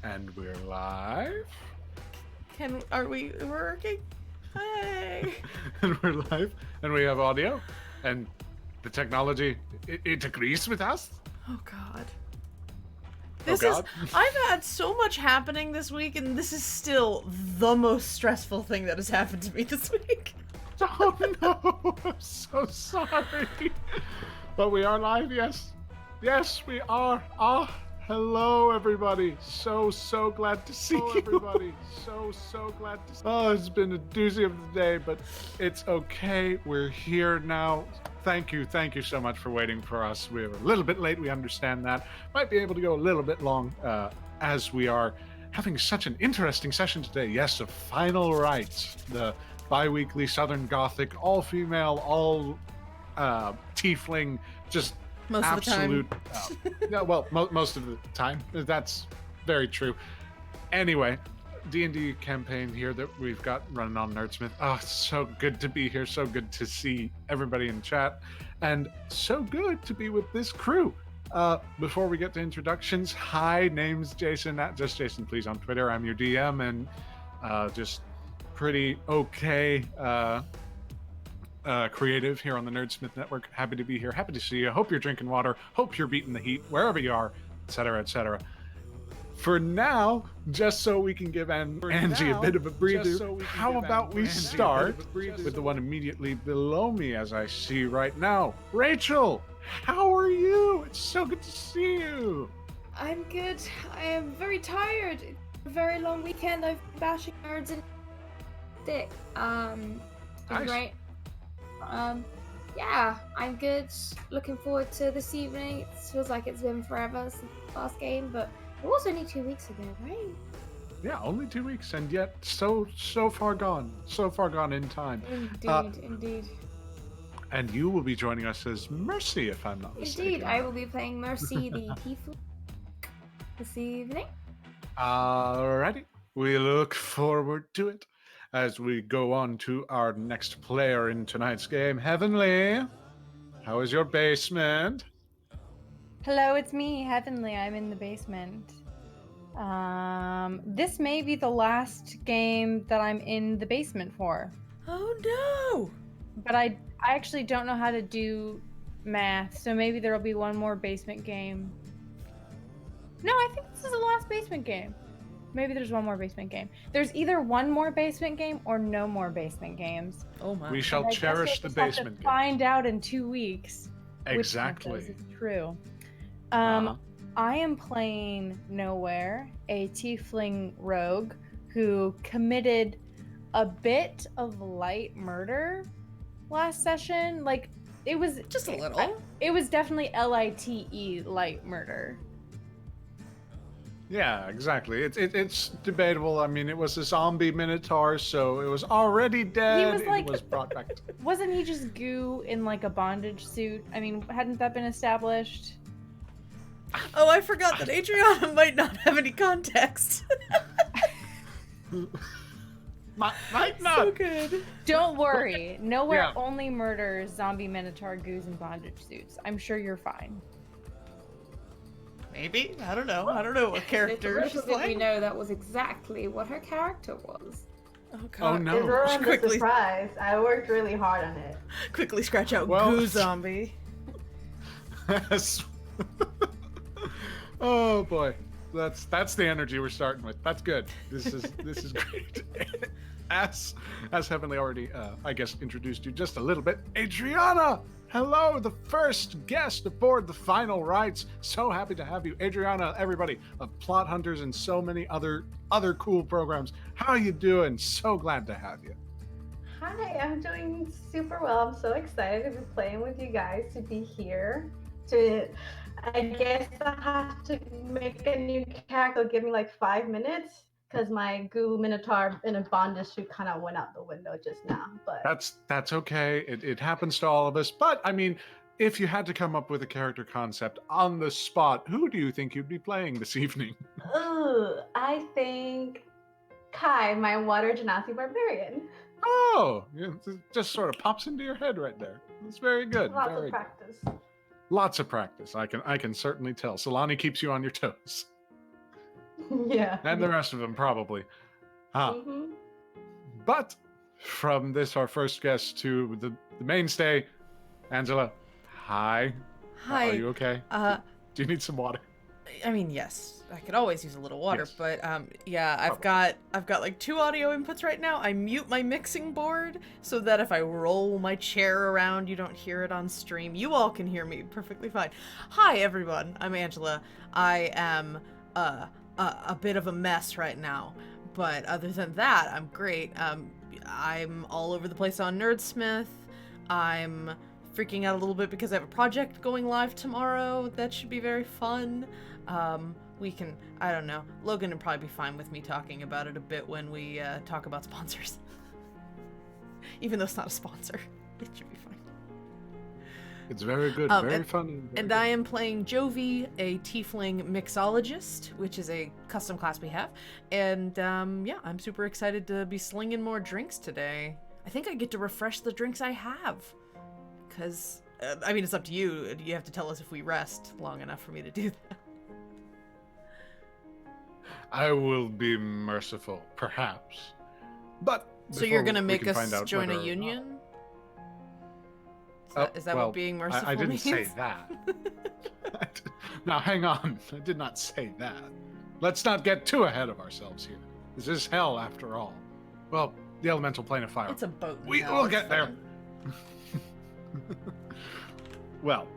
And we're live. Are we working? Hey. And we're live. And we have audio. And the technology, it agrees with us. Oh God. Oh God. I've had so much happening this week, and this is still the most stressful thing that has happened to me this week. Oh no, I'm so sorry. But we are live, yes. Yes, we are. Hello everybody. So glad to see you. Everybody. So glad to see you. Oh, it's been a doozy of the day, but it's okay. We're here now. Thank you so much for waiting for us. We were a little bit late, we understand that. Might be able to go a little bit long as we are having such an interesting session today. Yes, the final rites, the bi-weekly Southern Gothic, all-female, all tiefling, just Most absolute, of the time. yeah, well, most of the time. That's very true. Anyway, D&D campaign here that we've got running on Nerdsmith. Oh, it's so good to be here. So good to see everybody in chat. And so good to be with this crew. Before we get to introductions, hi, name's Jason, at Just Jason, please, on Twitter. I'm your DM, and just pretty okay creative here on the Nerdsmith Network. Happy to be here. Happy to see you. Hope you're drinking water. Hope you're beating the heat wherever you are, etc., etc. For now, just so we can give Angie a bit of a breather, how about we start with the one immediately below me, as I see right now. Rachel, how are you? It's so good to see you. I'm good. I am very tired. A very long weekend. I've been bashing nerds and dick. Nice. Great. Yeah, I'm good. Looking forward to this evening. It feels like it's been forever since the last game, but it was only 2 weeks ago, right? Yeah, only 2 weeks, and yet so far gone. So far gone in time. Indeed. And you will be joining us as Mercy, if I'm not mistaken. Indeed, I will be playing Mercy, the tiefling, this evening. Alrighty, we look forward to it as we go on to our next player in tonight's game. Heavenly, how is your basement? Hello, it's me, Heavenly. I'm in the basement. This may be the last game that I'm in the basement for. Oh no! But I actually don't know how to do math, so maybe there'll be one more basement game. No, I think this is the last basement game. Maybe there's one more basement game. There's either one more basement game or no more basement games. Oh my! We shall cherish the basement game. Find out in 2 weeks. Exactly. Which one is true. I am playing Nowhere, a tiefling rogue who committed a bit of light murder last session. Like, it was just a little. It was definitely LITE, light murder. Yeah, exactly. It's debatable. I mean, it was a zombie minotaur, so it was already dead. He was like, it was brought back. Wasn't he just goo in like a bondage suit? I mean, hadn't that been established? Oh, I forgot that Adriana might not have any context. Might not. So good. Don't worry. Nowhere only murders zombie minotaur goos in bondage suits. I'm sure you're fine. Maybe? I don't know. I don't know what character she's like. We know that was exactly what her character was. Oh God. Oh no. It ruined the surprise. I worked really hard on it. Quickly scratch out goo zombie. Yes. Oh boy. That's the energy we're starting with. That's good. This is great. As Heavenly already I guess introduced you just a little bit. Adriana! Hello, the first guest aboard the Final Rites. So happy to have you. Adriana, everybody, of Plot Hunters and so many other cool programs. How you doing? So glad to have you. Hi, I'm doing super well. I'm so excited to be playing with you guys, to be here. I guess I have to make a new character. Give me like 5 minutes, because my goo minotaur in a bondage suit kind of went out the window just now. But that's okay. It happens to all of us. But I mean, if you had to come up with a character concept on the spot, who do you think you'd be playing this evening? Ooh, I think Kai, my water genasi barbarian. Oh, it just sort of pops into your head right there. It's very good. Lots of practice. Lots of practice. I can certainly tell. Solani keeps you on your toes. Yeah. And the rest of them, probably. Mhm. But from this, our first guest, to the mainstay, Angela. Hi. Hi. Are you okay? Do you need some water? I mean, yes, I could always use a little water, Yes. but yeah, I've got like 2 audio inputs right now. I mute my mixing board so that if I roll my chair around, you don't hear it on stream. You all can hear me perfectly fine. Hi, everyone. I'm Angela. I am a bit of a mess right now, but other than that, I'm great. I'm all over the place on Nerdsmith. I'm freaking out a little bit because I have a project going live tomorrow. That should be very fun. We can, I don't know, Logan would probably be fine with me talking about it a bit when we talk about sponsors. Even though it's not a sponsor, it should be fine. It's very good, very fun. And I am playing Jovi, a tiefling mixologist, which is a custom class we have. And yeah, I'm super excited to be slinging more drinks today. I think I get to refresh the drinks I have. Because, I mean, it's up to you. You have to tell us if we rest long enough for me to do that. I will be merciful, perhaps. But so you're gonna make find us out join a whether or union? not. Is that well, what being merciful I didn't means? say that. Now, hang on. I did not say that. Let's not get too ahead of ourselves here. This is hell, after all. Well, the elemental plane of fire. It's a boat. We'll get there. Well,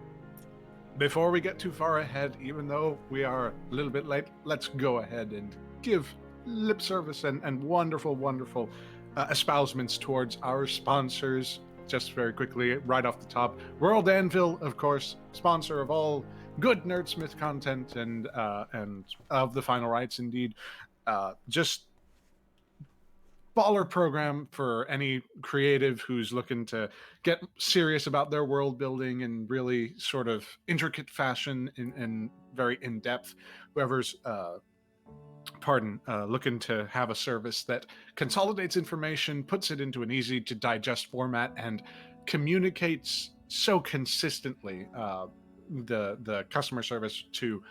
before we get too far ahead, even though we are a little bit late, let's go ahead and give lip service and wonderful, wonderful espousements towards our sponsors. Just very quickly, right off the top, World Anvil, of course, sponsor of all good Nerdsmith content and of the Final Rites, indeed. Just baller program for any creative who's looking to get serious about their world building in really sort of intricate fashion and very in-depth. Whoever's looking to have a service that consolidates information, puts it into an easy to digest format, and communicates so consistently the customer service to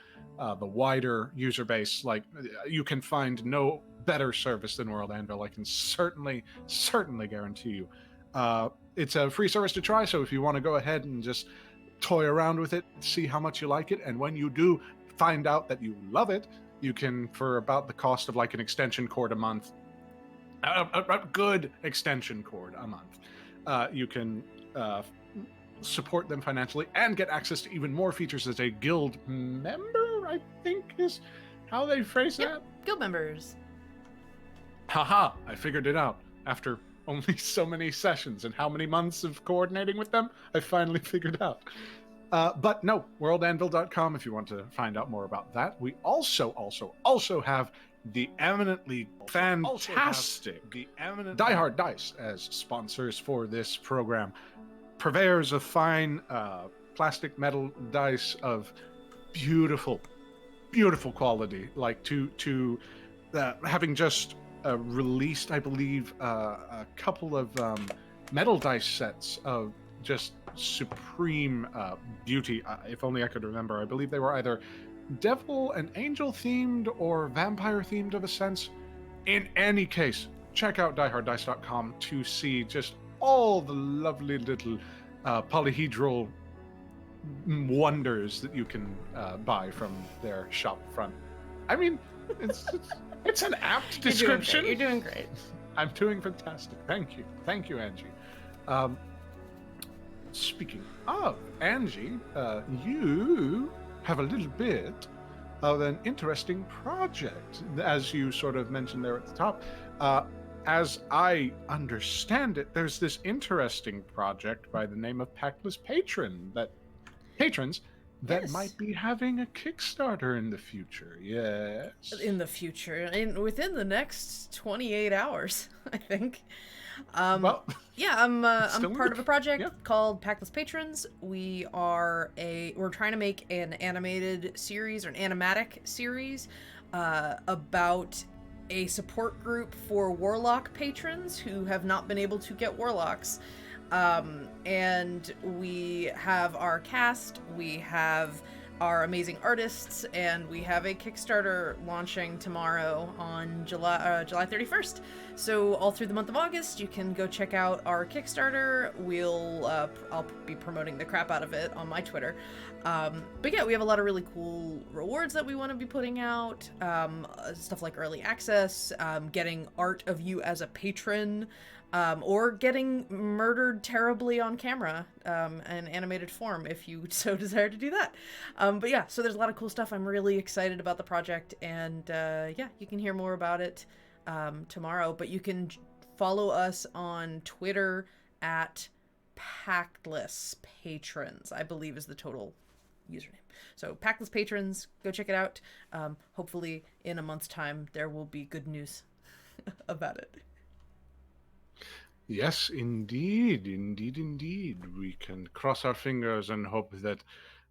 the wider user base. Like, you can find no better service than World Anvil. I can certainly guarantee you. It's a free service to try, so if you want to go ahead and just toy around with it, see how much you like it, and when you do find out that you love it, you can, for about the cost of like an extension cord a month, a good extension cord a month, you can support them financially and get access to even more features as a guild member, I think is how they phrase that. Guild members. Haha, I figured it out. After only so many sessions and how many months of coordinating with them, I finally figured out. But no, worldanvil.com if you want to find out more about that. We also have the eminently fantastic Die Hard Dice as sponsors for this program. Purveyors of fine plastic metal dice of beautiful quality. Like to having just released, I believe, a couple of metal dice sets of just supreme beauty. If only I could remember. I believe they were either devil and angel themed or vampire themed of a sense. In any case, check out dieharddice.com to see just all the lovely little polyhedral wonders that you can buy from their shop front. I mean, it's an apt description. You're doing great. I'm doing fantastic. Thank you, Angie. Speaking of Angie, you have a little bit of an interesting project, as you sort of mentioned there at the top. As I understand it, there's this interesting project by the name of Patrons that Yes. might be having a Kickstarter in the future. Yes. In the future, within the next 28 hours, I think. Well, yeah, I'm still part of a project yeah. called Packless Patrons. We're trying to make an animated series or an animatic series about a support group for warlock patrons who have not been able to get warlocks. And we have our cast, we have our amazing artists, and we have a Kickstarter launching tomorrow on July 31st. So all through the month of August, you can go check out our Kickstarter. I'll be promoting the crap out of it on my Twitter. But yeah, we have a lot of really cool rewards that we want to be putting out. Stuff like early access, getting art of you as a patron, or getting murdered terribly on camera in animated form if you so desire to do that. But yeah, so there's a lot of cool stuff. I'm really excited about the project, and yeah, you can hear more about it tomorrow. But you can follow us on Twitter at Pactless Patrons, I believe is the total username. So Pactless Patrons, go check it out. Hopefully in a month's time there will be good news about it. Yes, indeed. We can cross our fingers and hope that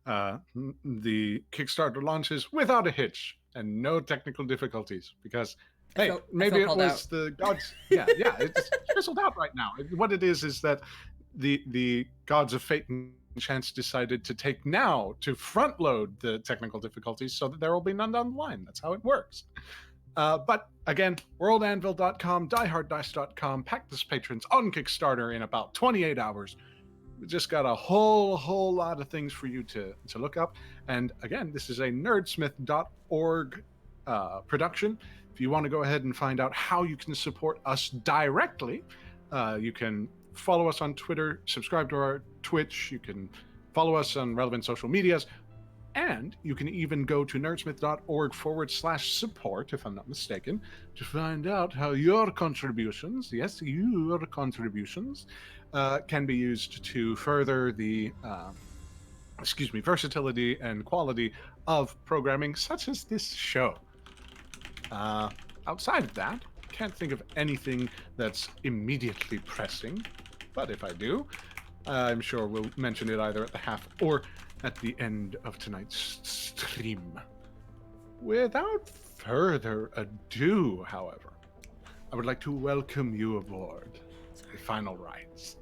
the Kickstarter launches without a hitch and no technical difficulties. Because maybe it was the gods. Yeah, it's fizzled out right now. What it is that the gods of fate and chance decided to take now to front load the technical difficulties so that there will be none down the line. That's how it works. But again, worldanvil.com, dieharddice.com, Pactless Patrons on Kickstarter in about 28 hours. We just got a whole lot of things for you to look up. And again, this is a nerdsmith.org production. If you want to go ahead and find out how you can support us directly, you can follow us on Twitter, subscribe to our Twitch, you can follow us on relevant social medias. And you can even go to nerdsmith.org/support, if I'm not mistaken, to find out how your contributions, yes, your contributions, can be used to further the, versatility and quality of programming such as this show. Outside of that, can't think of anything that's immediately pressing, but if I do, I'm sure we'll mention it either at the half or at the end of tonight's stream. Without further ado, however, I would like to welcome you aboard the Final Rites.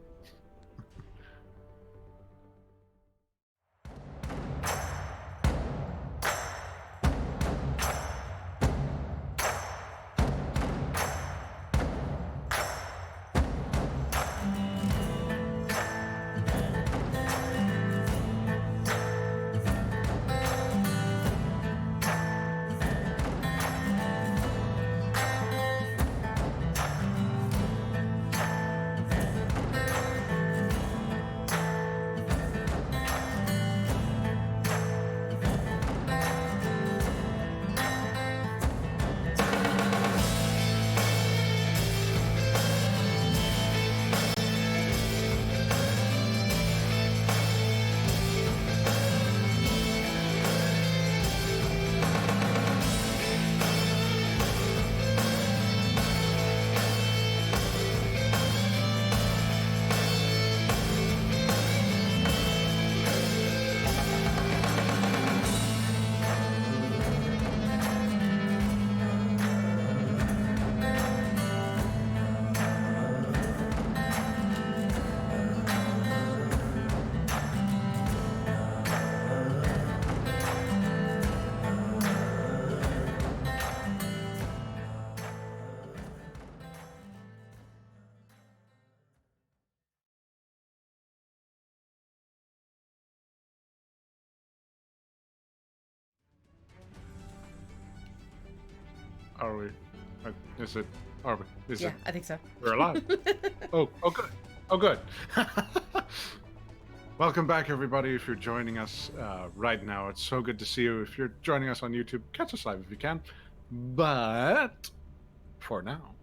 Are we? Is it? Are we? Is yeah, it? I think so. We're alive. Oh, good. Oh, good. Welcome back, everybody. If you're joining us right now, it's so good to see you. If you're joining us on YouTube, catch us live if you can. But for now,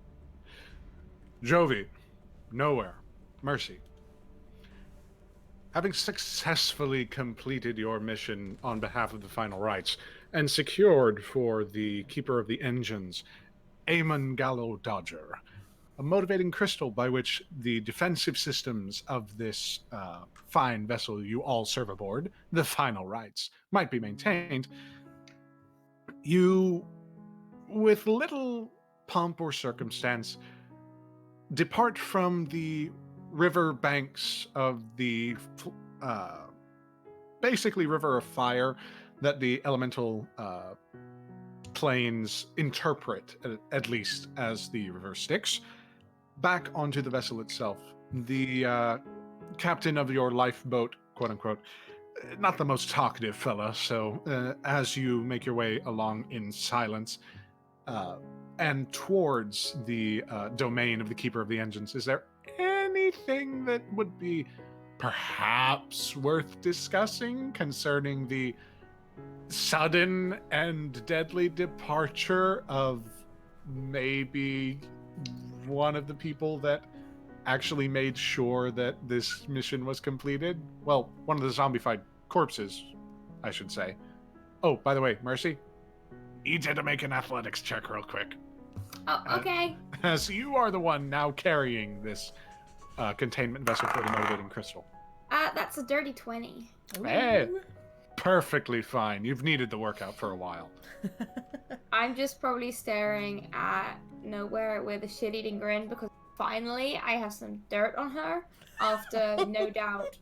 Jovi, Nowhere, Mercy. Having successfully completed your mission on behalf of the Final Rites and secured for the Keeper of the Engines, Amon Gallo Dodger, a motivating crystal by which the defensive systems of this fine vessel you all serve aboard, the Final Rites, might be maintained, you, with little pomp or circumstance, depart from the river banks of the basically River of Fire that the elemental planes interpret, at least, as the reverse Styx, back onto the vessel itself. The captain of your lifeboat, quote unquote, not the most talkative fella, so as you make your way along in silence and towards the domain of the Keeper of the Engines, is there anything that would be perhaps worth discussing concerning the sudden and deadly departure of maybe one of the people that actually made sure that this mission was completed? Well, one of the zombified corpses, I should say. Oh, by the way, Mercy, need you to make an athletics check real quick. Oh, okay. As you are the one now carrying this containment vessel for the motivating crystal. That's a dirty 20. Hey, perfectly fine. You've needed the workout for a while. I'm just probably staring at Nowhere with a shit-eating grin because finally I have some dirt on her after no doubt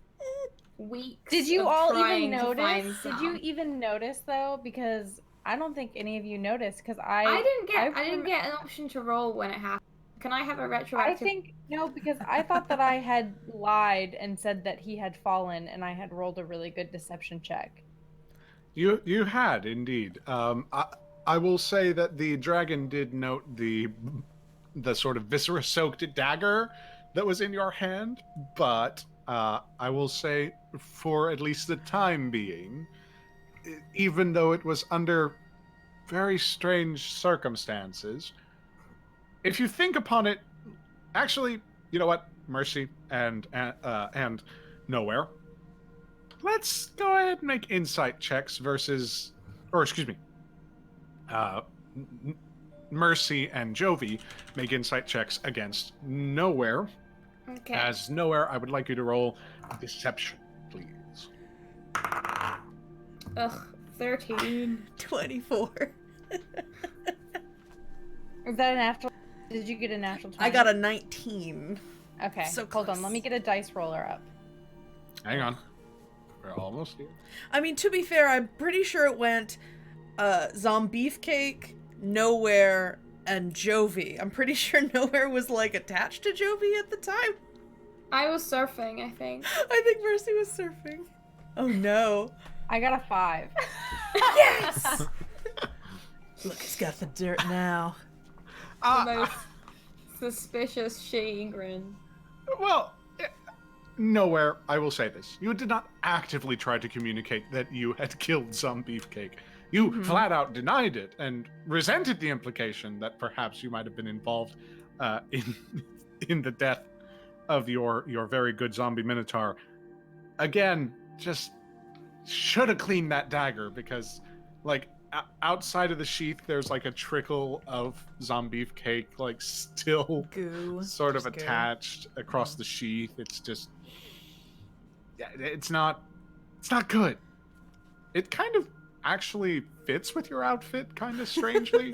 weeks. Did you of all trying even to find notice? Did some. you even notice though? Because I don't think any of you noticed. Because I didn't get an option to roll when it happened. Can I have a retroactive? I think no, because I thought that I had lied and said that he had fallen, and I had rolled a really good deception check. You had indeed. I will say that the dragon did note the sort of viscera-soaked dagger that was in your hand, but I will say, for at least the time being, even though it was under very strange circumstances, if you think upon it, actually, you know what, Mercy and Nowhere, let's go ahead and make insight checks versus, or excuse me, Mercy and Jovi make insight checks against Nowhere. Okay. As Nowhere, I would like you to roll deception, please. Ugh, 13. 24. Is that a natural? Did you get a natural 20? I got a 19. Okay, So hold on. close. Let me get a dice roller up. Hang on. We're almost here. I mean, to be fair, I'm pretty sure it went Zombeefcake, Nowhere, and Jovi. I'm pretty sure Nowhere was, like, attached to Jovi at the time. I was surfing, I think. I think Mercy was surfing. Oh, no. I got a 5. Yes! Look, he's got the dirt now. The most suspicious shitty grin. Well, Nowhere, I will say this. You did not actively try to communicate that you had killed some beefcake. You flat out denied it and resented the implication that perhaps you might have been involved in the death of your very good zombie minotaur. Again, just should have cleaned that dagger because, like, outside of the sheath, there's like a trickle of zombeefcake, like still Goo. sort of Just goo. attached across the sheath. It's just, yeah, it's not good. It kind of actually fits with your outfit, kind of strangely,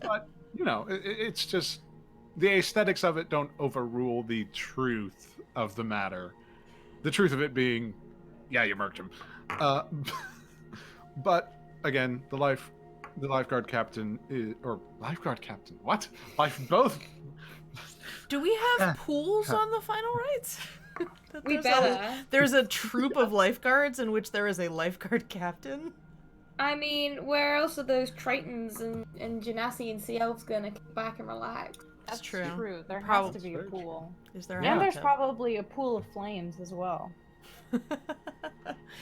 but you know, it's just the aesthetics of it don't overrule the truth of the matter. The truth of it being, yeah, you murked him. But again, the lifeguard captain lifeguard captain. What? Both. Do we have pools on the final rites? We better. There's a troop of lifeguards in which there is a lifeguard captain. I mean, where else are those Tritons and Genasi and Sea Elves gonna kick back and relax? That's true. There Probably. has to be a pool. Is there? Yeah. And there's Okay. probably a pool of flames as well.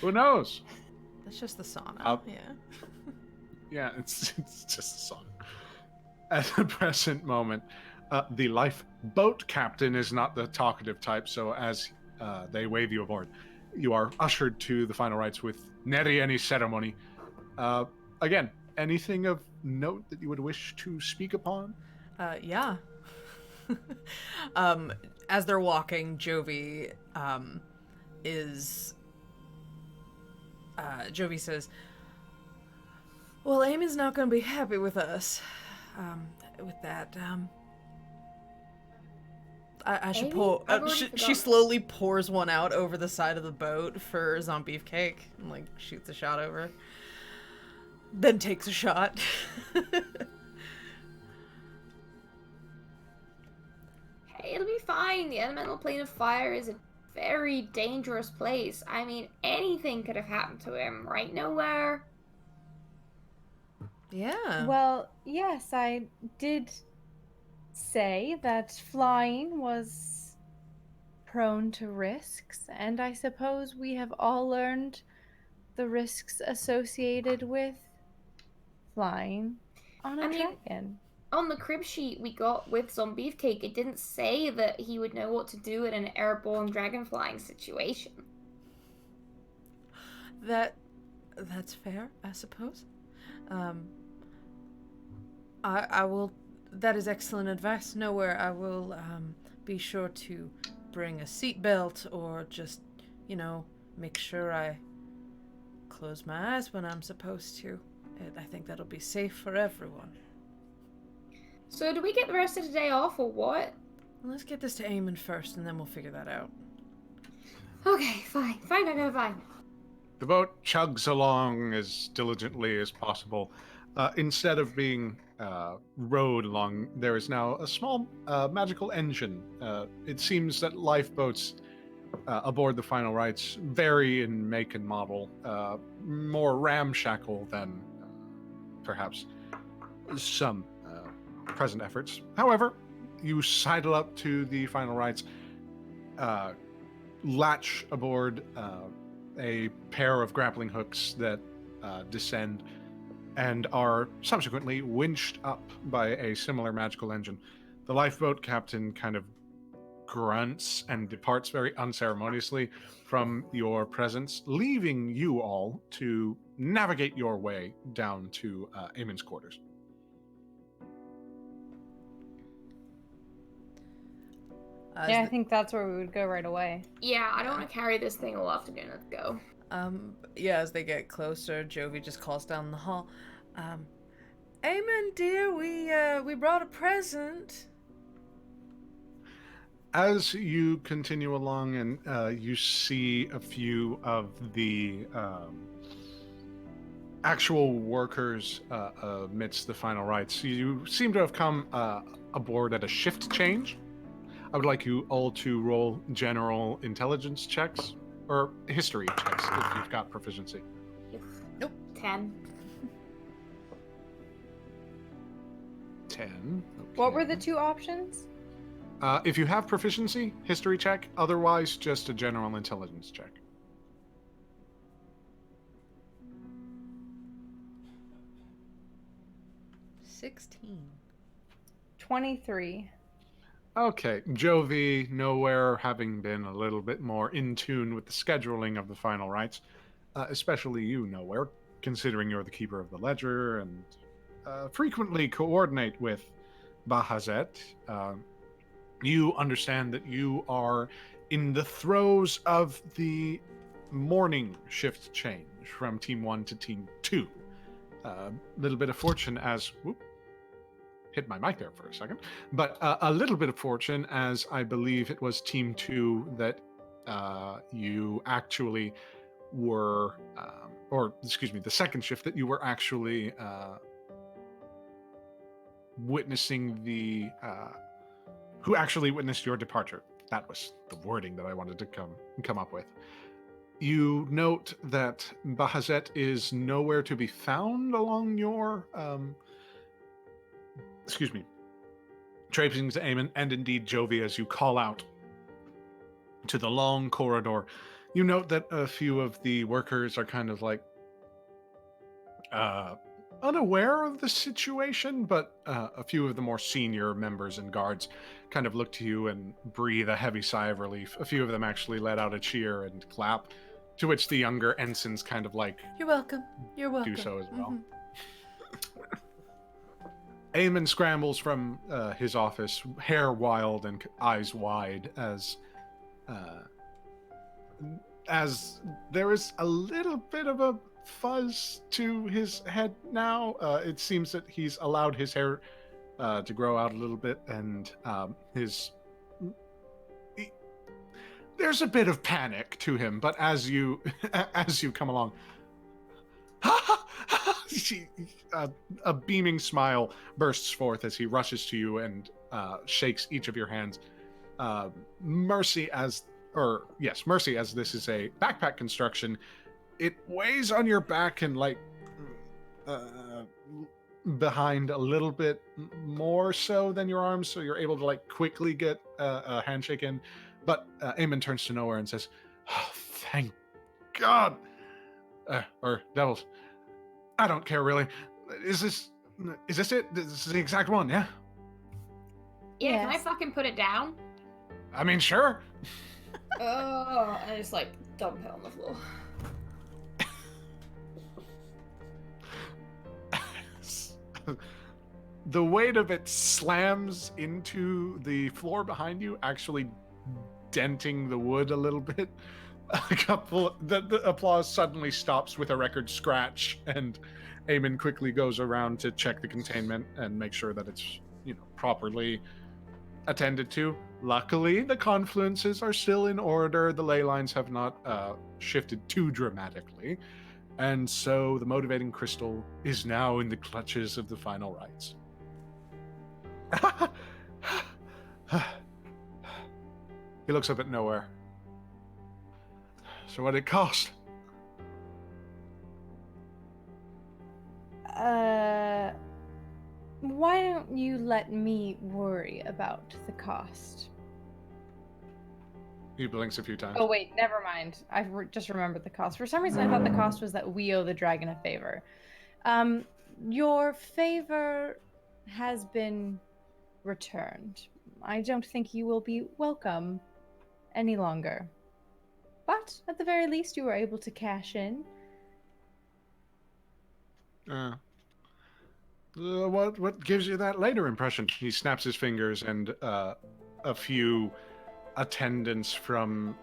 Who knows? That's just the sauna. Up. Yeah. Yeah, it's just a song. At the present moment, the lifeboat captain is not the talkative type, so as they wave you aboard, you are ushered to the final rites with nary any ceremony. Again, anything of note that you would wish to speak upon? Yeah. As they're walking, Jovi Jovi says, well, Amy's not going to be happy with us. With that, I should Amy? pour. I've already She forgotten. slowly pours one out over the side of the boat for Zombeefcake and, like, shoots a shot over. then takes a shot. Hey, it'll be fine. The elemental plane of fire is a very dangerous place. I mean, anything could have happened to him, right? Nowhere. Yeah. Well, yes, I did say that flying was prone to risks, and I suppose we have all learned the risks associated with flying on a I mean, dragon. on the crib sheet we got with Beefcake, it didn't say that he would know what to do in an airborne dragon flying situation. That's fair, I suppose. I will. That is excellent advice. Nowhere. I will be sure to bring a seatbelt or just, make sure I close my eyes when I'm supposed to. I think that'll be safe for everyone. So do we get the rest of the day off or what? Well, let's get this to Eamon first, and then we'll figure that out. Okay, fine. Fine. The boat chugs along as diligently as possible. Instead of being rowed along, there is now a small magical engine. It seems that lifeboats aboard the Final Rites vary in make and model, more ramshackle than perhaps some present efforts. However, you sidle up to the Final Rites, latch aboard a pair of grappling hooks that descend and are subsequently winched up by a similar magical engine. The lifeboat captain kind of grunts and departs very unceremoniously from your presence, leaving you all to navigate your way down to Eamon's quarters. Yeah, I think that's where we would go right away. Yeah, I don't want to carry this thing all afternoon. Let's go. Yeah, as they get closer, Jovi just calls down the hall. Eamon, dear, we brought a present. As you continue along and you see a few of the actual workers amidst the Final Rites, you seem to have come aboard at a shift change. I would like you all to roll general intelligence checks, or history checks if you've got proficiency. Nope. 10. 10. Okay. What were the two options? If you have proficiency, history check. Otherwise, just a general intelligence check. 16. 23. Okay, Jovi, Nowhere, having been a little bit more in tune with the scheduling of the Final Rites, especially you, Nowhere, considering you're the keeper of the ledger and frequently coordinate with Bahazet. You understand that you are in the throes of the morning shift change from Team 1 to Team 2. A little bit of fortune as... Whoop, hit my mic there for a second. But a little bit of fortune as I believe it was Team 2 that you actually were... the second shift that you were actually witnessing the... who actually witnessed your departure. That was the wording that I wanted to come up with. You note that Bahazet is nowhere to be found along your... traipsing to Eamon, and indeed Jovi, as you call out to the long corridor. You note that a few of the workers are kind of like unaware of the situation, but a few of the more senior members and guards kind of look to you and breathe a heavy sigh of relief. A few of them actually let out a cheer and clap, to which the younger ensigns kind of like, You're welcome. You're welcome. do so as well. Mm-hmm. Eamon scrambles from his office, hair wild and eyes wide, as there is a little bit of a fuzz to his head now. It seems that he's allowed his hair to grow out a little bit, and there's a bit of panic to him. But as you come along, A beaming smile bursts forth as he rushes to you and shakes each of your hands. Mercy, as this is a backpack construction, it weighs on your back and behind a little bit more so than your arms, so you're able to quickly get a handshake in. But Eamon turns to Nowhere and says, oh, "Thank God." Or Devils, I don't care really. Is this it? This is the exact one, yeah? Yeah, can I Yes. fucking put it down? I mean, sure. Oh, and I just dump it on the floor. The weight of it slams into the floor behind you, actually denting the wood a little bit. The applause suddenly stops with a record scratch, and Eamon quickly goes around to check the containment and make sure that it's properly attended to. Luckily, the confluences are still in order. The ley lines have not shifted too dramatically, and so the motivating crystal is now in the clutches of the final rites. He looks up at Nowhere. So what did it cost? Why don't you let me worry about the cost? He blinks a few times. Oh wait, never mind. Just remembered the cost. For some reason, I thought the cost was that we owe the dragon a favor. Your favor has been returned. I don't think you will be welcome any longer. But at the very least, you were able to cash in. What gives you that later impression? He snaps his fingers, and a few attendants from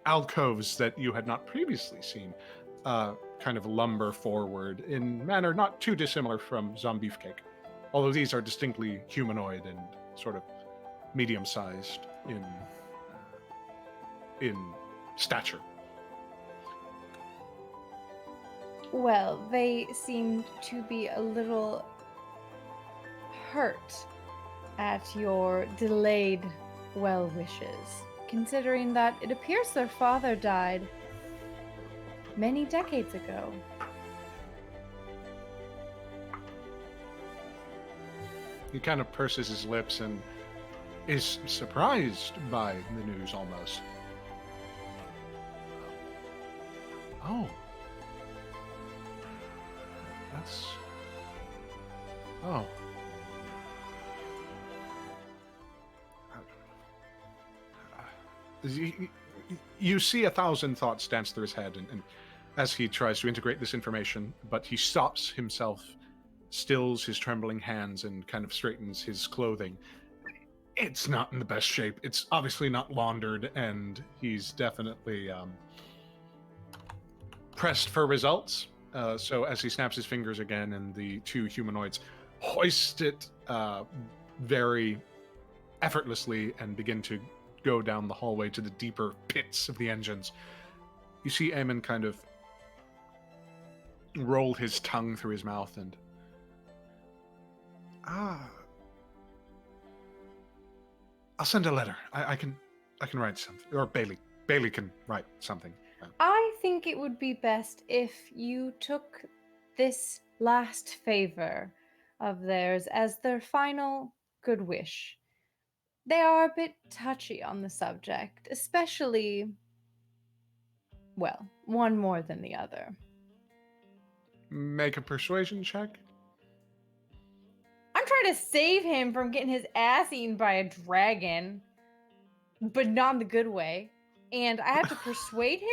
alcoves that you had not previously seen kind of lumber forward in manner not too dissimilar from Zombeefcake, although these are distinctly humanoid and sort of medium-sized in stature. Well, they seemed to be a little hurt at your delayed well wishes, considering that it appears their father died many decades ago. He kind of purses his lips and is surprised by the news almost. Oh. That's... Oh. You see 1,000 thoughts dance through his head, and as he tries to integrate this information, but he stops himself, stills his trembling hands, and kind of straightens his clothing. It's not in the best shape. It's obviously not laundered, and he's definitely pressed for results. So as he snaps his fingers again, and the two humanoids hoist it very effortlessly and begin to go down the hallway to the deeper pits of the engines, you see Eamon kind of roll his tongue through his mouth and... I'll send a letter. I can write something. Or Bailey can write something. I think it would be best if you took this last favor of theirs as their final good wish. They are a bit touchy on the subject, especially, well, one more than the other. Make a persuasion check. I'm trying to save him from getting his ass eaten by a dragon, but not in the good way. And I have to persuade him?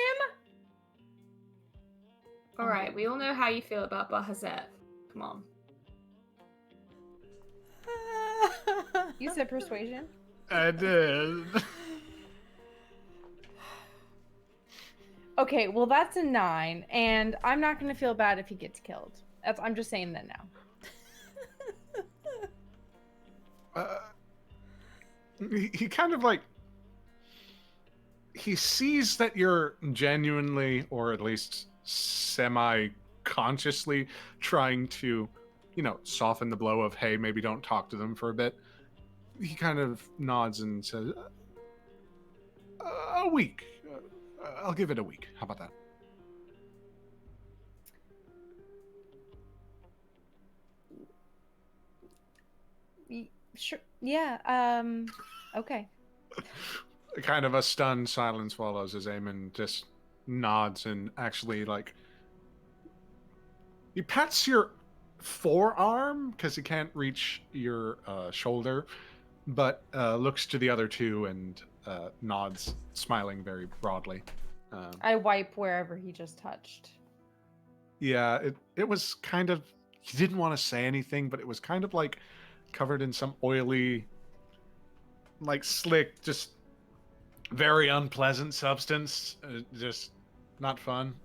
Alright, we all know how you feel about Bahazet. Come on. You said persuasion? I did. Okay, well that's a 9, and I'm not gonna feel bad if he gets killed. I'm just saying that now. He kind of he sees that you're genuinely, or at least semi subconsciously trying to, soften the blow of, hey, maybe don't talk to them for a bit, he kind of nods and says, a week. I'll give it a week. How about that? Sure. Yeah. Okay. Kind of a stunned silence follows as Eamon just nods and actually, like, he pats your forearm because he can't reach your shoulder, but looks to the other two and nods, smiling very broadly. I wipe wherever he just touched. Yeah, it was kind of, he didn't want to say anything, but it was kind of like covered in some oily, like slick, just very unpleasant substance. Just not fun.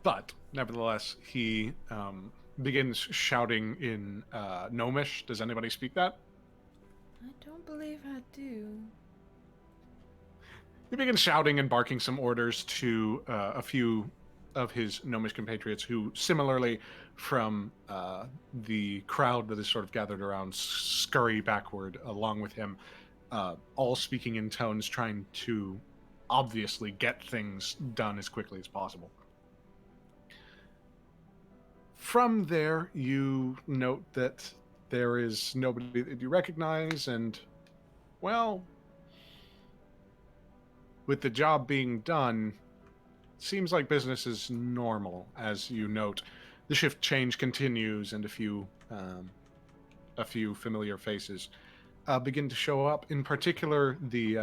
But nevertheless, he begins shouting in Gnomish. Does anybody speak that? I don't believe I do. He begins shouting and barking some orders to a few of his Gnomish compatriots who, similarly from the crowd that is sort of gathered around, scurry backward along with him, all speaking in tones trying to obviously get things done as quickly as possible. From there, you note that there is nobody that you recognize, and, well, with the job being done, seems like business is normal. As you note, the shift change continues, and a few familiar faces begin to show up. In particular, the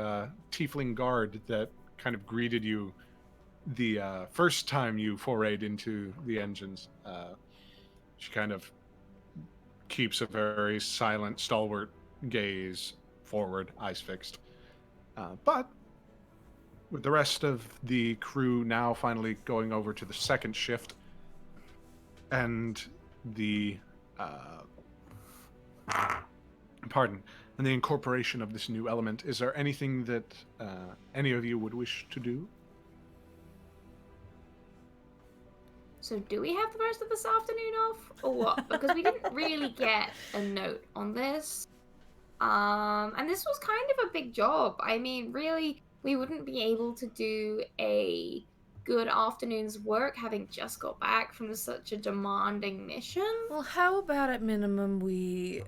tiefling guard that kind of greeted you the first time you forayed into the engines. She kind of keeps a very silent, stalwart gaze forward, eyes fixed. But with the rest of the crew now finally going over to the second shift, and the and the incorporation of this new element, is there anything that any of you would wish to do? So do we have the rest of this afternoon off, or what? Because we didn't really get a note on this. And this was kind of a big job. I mean, really, we wouldn't be able to do a good afternoon's work having just got back from such a demanding mission. Well, how about at minimum we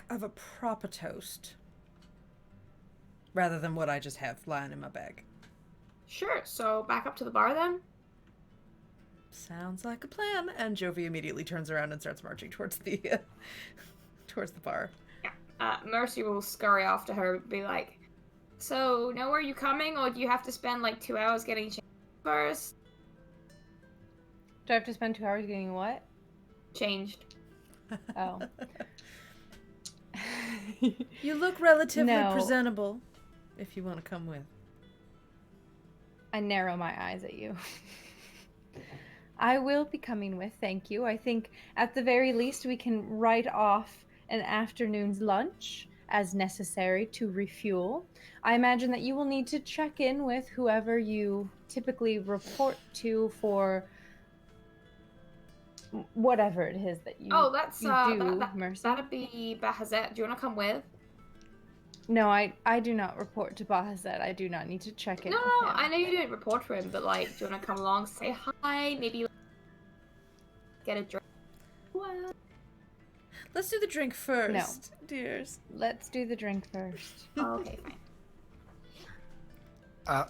have a proper toast rather than what I just have lying in my bag? Sure, so back up to the bar then? Sounds like a plan. And Jovi immediately turns around and starts marching towards the towards the bar. Yeah. Mercy will scurry after her and be like, so, know where you coming, or do you have to spend like 2 hours getting changed first? Do I have to spend 2 hours getting what? Changed. Oh. You look relatively No. presentable, if you want to come with. I narrow my eyes at you. I will be coming with, thank you. I think at the very least we can write off an afternoon's lunch as necessary to refuel. I imagine that you will need to check in with whoever you typically report to for whatever it is that you, That's you do, Mercy. that'd be Bahazet. Do you want to come with? No, I do not report to Bahazet. I do not need to check in No, with him. I know you didn't report to him, but like, do you want to come along, say hi, maybe get a drink? Well, Let's do the drink first, dears. Let's do the drink first. okay, fine.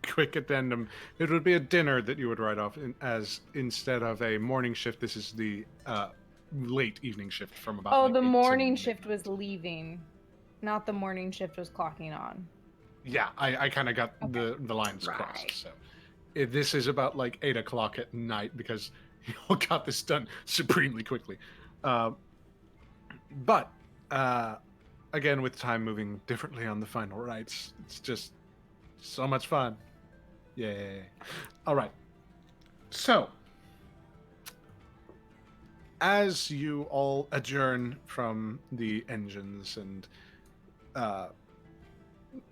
Quick addendum. It would be a dinner that you would write off as instead of a morning shift. This is the late evening shift from about. Oh, like the 8 to morning midnight. shift was leaving, not the morning shift was clocking on. Yeah, I kind of got the lines Right. crossed. So this is about like 8 o'clock at night because you all got this done supremely quickly. But again, with time moving differently on the final rites, it's just so much fun. Yay. All right. So, as you all adjourn from the engines and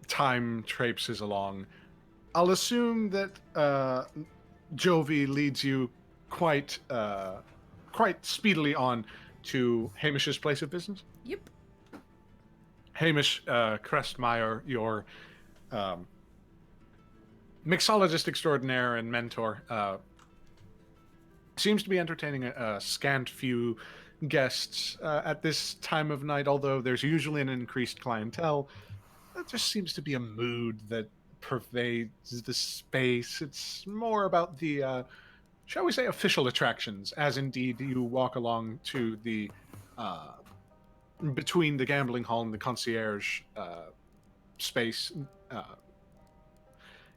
time traipses along, I'll assume that Jovi leads you quite speedily on to Hamish's place of business. Yep. Hamish Crestmeyer, your mixologist extraordinaire and mentor, seems to be entertaining a scant few guests at this time of night, although there's usually an increased clientele. There just seems to be a mood that pervades the space. It's more about the, shall we say, official attractions, as indeed you walk along to the, between the gambling hall and the concierge space.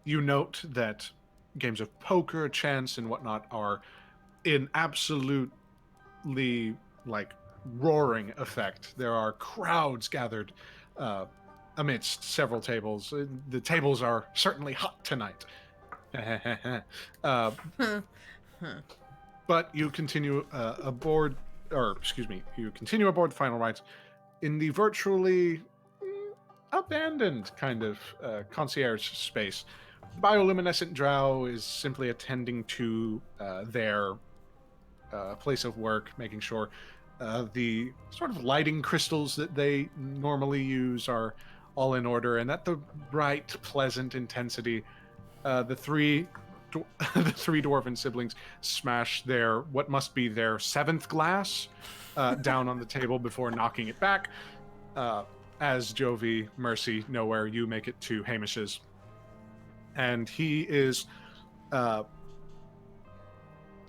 You note that games of poker, chance, and whatnot are in absolutely like roaring effect. There are crowds gathered amidst several tables. The tables are certainly hot tonight. But you continue aboard, or excuse me, you continue aboard the Final Rites in the virtually abandoned kind of concierge space. Bioluminescent Drow is simply attending to their place of work, making sure the sort of lighting crystals that they normally use are all in order and at the right, pleasant intensity. The three dwarven siblings smash their what must be their seventh glass down on the table before knocking it back. As Jovi, Mercy, Nowhere, you make it to Hamish's, and he is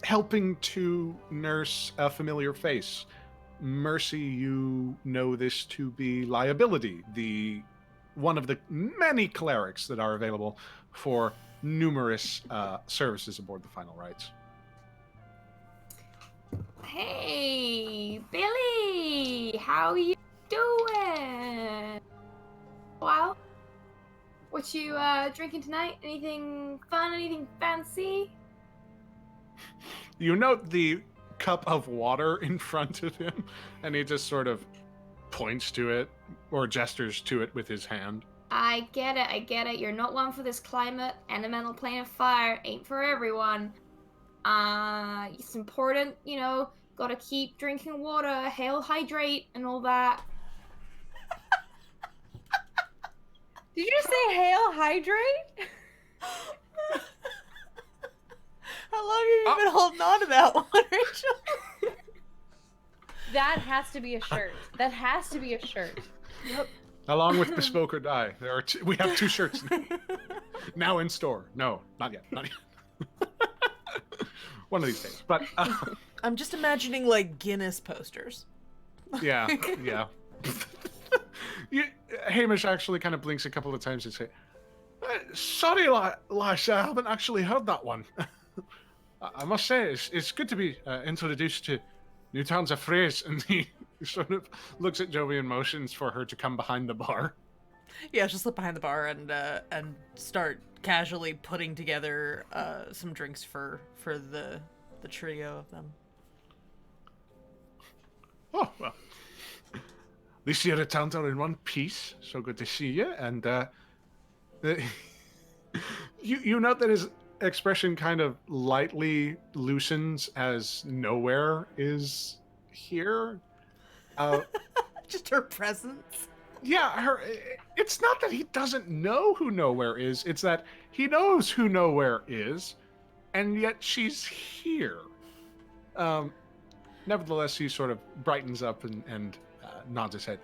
helping to nurse a familiar face. Mercy, you know this to be Liability, the one of the many clerics that are available for numerous services aboard the Final Rites. Hey, Billy, how you doing? Well, what you drinking tonight? Anything fun? Anything fancy? You note the cup of water in front of him, and he just sort of points to it or gestures to it with his hand. I get it. You're not one for this climate. Elemental plane of fire ain't for everyone. It's important, gotta keep drinking water, hail hydrate, and all that. Did you just say hail hydrate? How long have you been holding on to that one, Rachel? That has to be a shirt. That has to be a shirt. Yep. Along with Bespoke or Die, we have 2 shirts now in store. No, not yet. One of these days. But I'm just imagining like Guinness posters. Yeah. Hamish actually kind of blinks a couple of times and say, "Sorry, Lash, I haven't actually heard that one." I must say, it's good to be introduced to new turns of phrase. And he sort of looks at Jovi and motions for her to come behind the bar. Yeah, she'll slip behind the bar and start casually putting together some drinks for the trio of them. Oh, well. At least your returns are in one piece. So good to see you. And you note that his expression kind of lightly loosens as Nowhere is here. Just her presence. Yeah, it's not that he doesn't know who Nowhere is. It's that he knows who Nowhere is, and yet she's here. Nevertheless, he sort of brightens up and nods his head.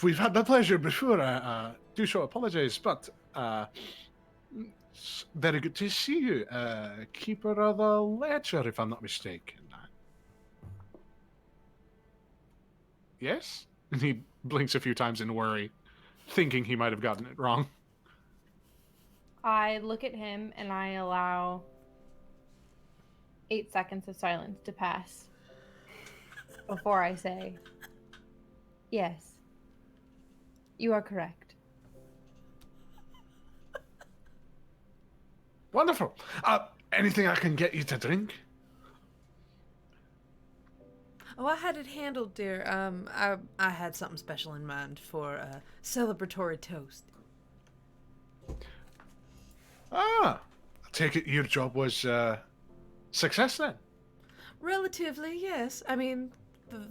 We've had the pleasure before. I do so apologize, but it's very good to see you. Keeper of the ledger, if I'm not mistaken. Yes? And he blinks a few times in worry, thinking he might have gotten it wrong. I look at him and I allow 8 seconds of silence to pass before I say, yes, you are correct. Wonderful. Anything I can get you to drink? Oh, I had it handled, dear. I had something special in mind for a celebratory toast. Ah, I take it your job was success then. Relatively, yes. I mean,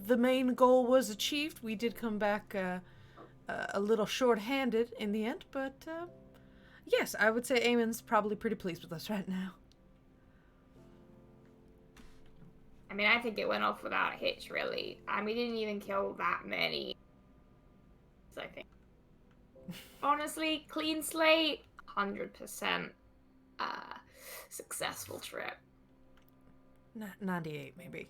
the main goal was achieved. We did come back a little short-handed in the end, but yes, I would say Eamon's probably pretty pleased with us right now. I mean, I think it went off without a hitch, really. We didn't even kill that many. I think. Honestly, clean slate, 100% successful trip. 98, maybe.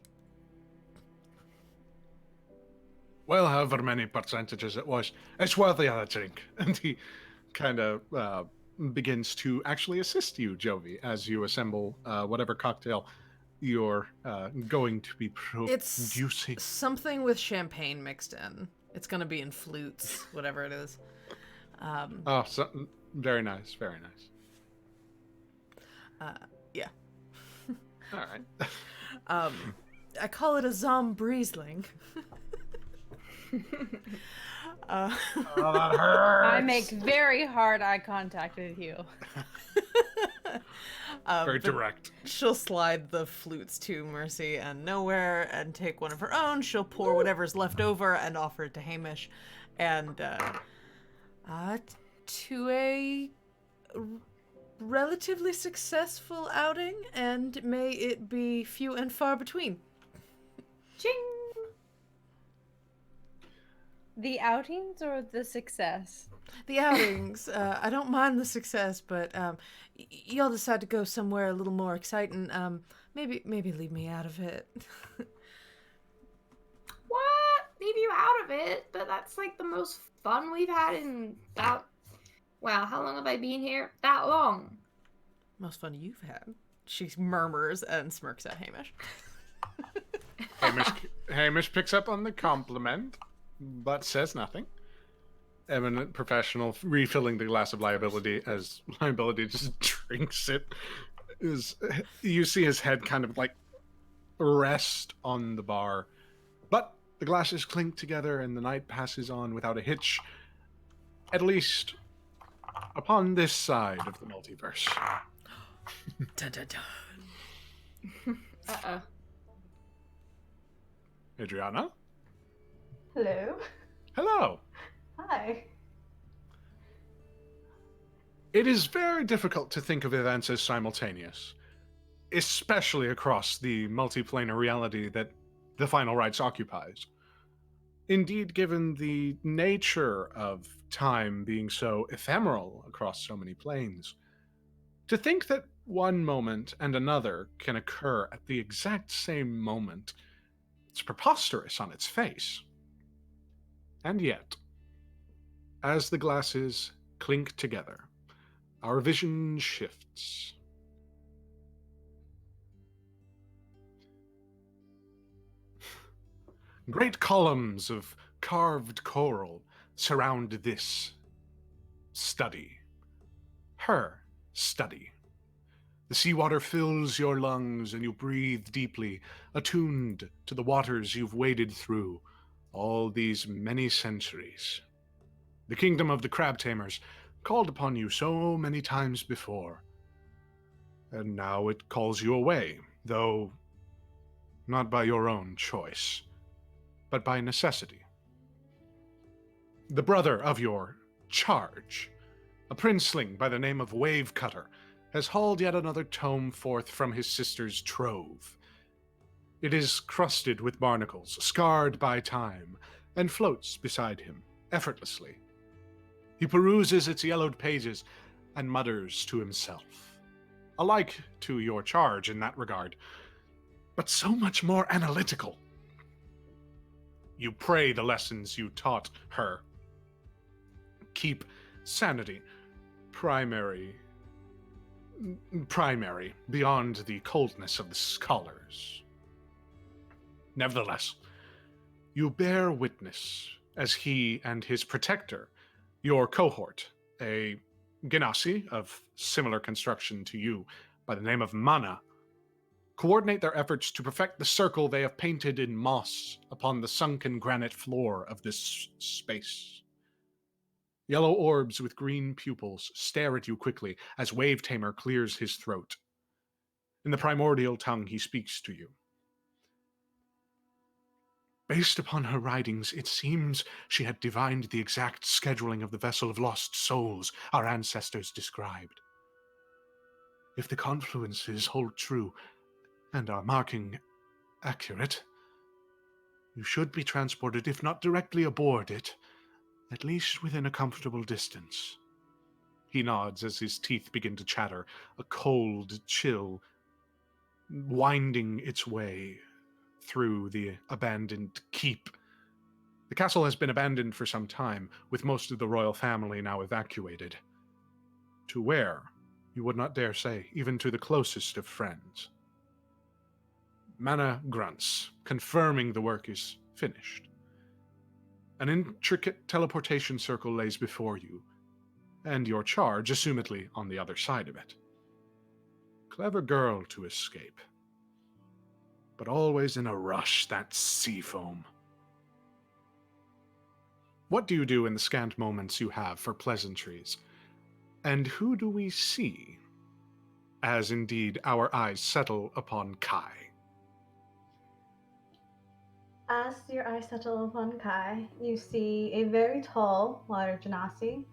Well, however many percentages it was, it's worthy of a drink. And he kind of begins to actually assist you, Jovi, as you assemble whatever cocktail you're going to be producing. It's something with champagne mixed in. It's going to be in flutes, whatever it is. Very nice, very nice. Yeah. All right. I call it a Zombriesling. Oh, that hurts. I make very hard eye contact with you. Very direct. She'll slide the flutes to Mercy and Nowhere and take one of her own. She'll pour whatever's left over and offer it to Hamish. And to a relatively successful outing, and may it be few and far between. Ching! The outings or the success? The outings. I don't mind the success, but y'all decide to go somewhere a little more exciting. Maybe leave me out of it. What? Leave you out of it? But that's like the most fun we've had in about... Wow, how long have I been here? That long. Most fun you've had. She murmurs and smirks at Hamish. Hamish picks up on the compliment, but says nothing. Eminent professional, refilling the glass of liability as liability just drinks it. You see his head kind of like rest on the bar, but the glasses clink together and the night passes on without a hitch, at least upon this side of the multiverse. Dun, dun, dun. Uh-oh. Adriana? Hello. Hello. Hi. It is very difficult to think of events as simultaneous, especially across the multiplanar reality that the final rites occupies. Indeed, given the nature of time being so ephemeral across so many planes, to think that one moment and another can occur at the exact same moment, it's preposterous on its face. And yet, as the glasses clink together, our vision shifts. Great columns of carved coral surround this study. Her study. The seawater fills your lungs and you breathe deeply, attuned to the waters you've waded through all these many centuries. The kingdom of the crab tamers called upon you so many times before, and now it calls you away, though not by your own choice, but by necessity. The brother of your charge, a princeling by the name of Wavecutter, has hauled yet another tome forth from his sister's trove. It is crusted with barnacles, scarred by time, and floats beside him, effortlessly. He peruses its yellowed pages and mutters to himself, alike to your charge in that regard, but so much more analytical. You pray the lessons you taught her. Keep sanity primary beyond the coldness of the scholars. Nevertheless, you bear witness as he and his protector, your cohort, a Genasi of similar construction to you by the name of Mana, coordinate their efforts to perfect the circle they have painted in moss upon the sunken granite floor of this space. Yellow orbs with green pupils stare at you quickly as Wave Tamer clears his throat. In the primordial tongue, he speaks to you. Based upon her writings, it seems she had divined the exact scheduling of the vessel of lost souls our ancestors described. If the confluences hold true and our marking accurate, you should be transported, if not directly aboard it, at least within a comfortable distance. He nods as his teeth begin to chatter, a cold chill winding its way through the abandoned keep. The castle has been abandoned for some time, with most of the royal family now evacuated. To where? You would not dare say, even to the closest of friends. Mana grunts, confirming the work is finished. An intricate teleportation circle lays before you, and your charge, assumedly, on the other side of it. Clever girl to escape. But always in a rush, that sea foam. What do you do in the scant moments you have for pleasantries? And who do we see? As indeed our eyes settle upon Kai. As your eyes settle upon Kai, you see a very tall water genasi.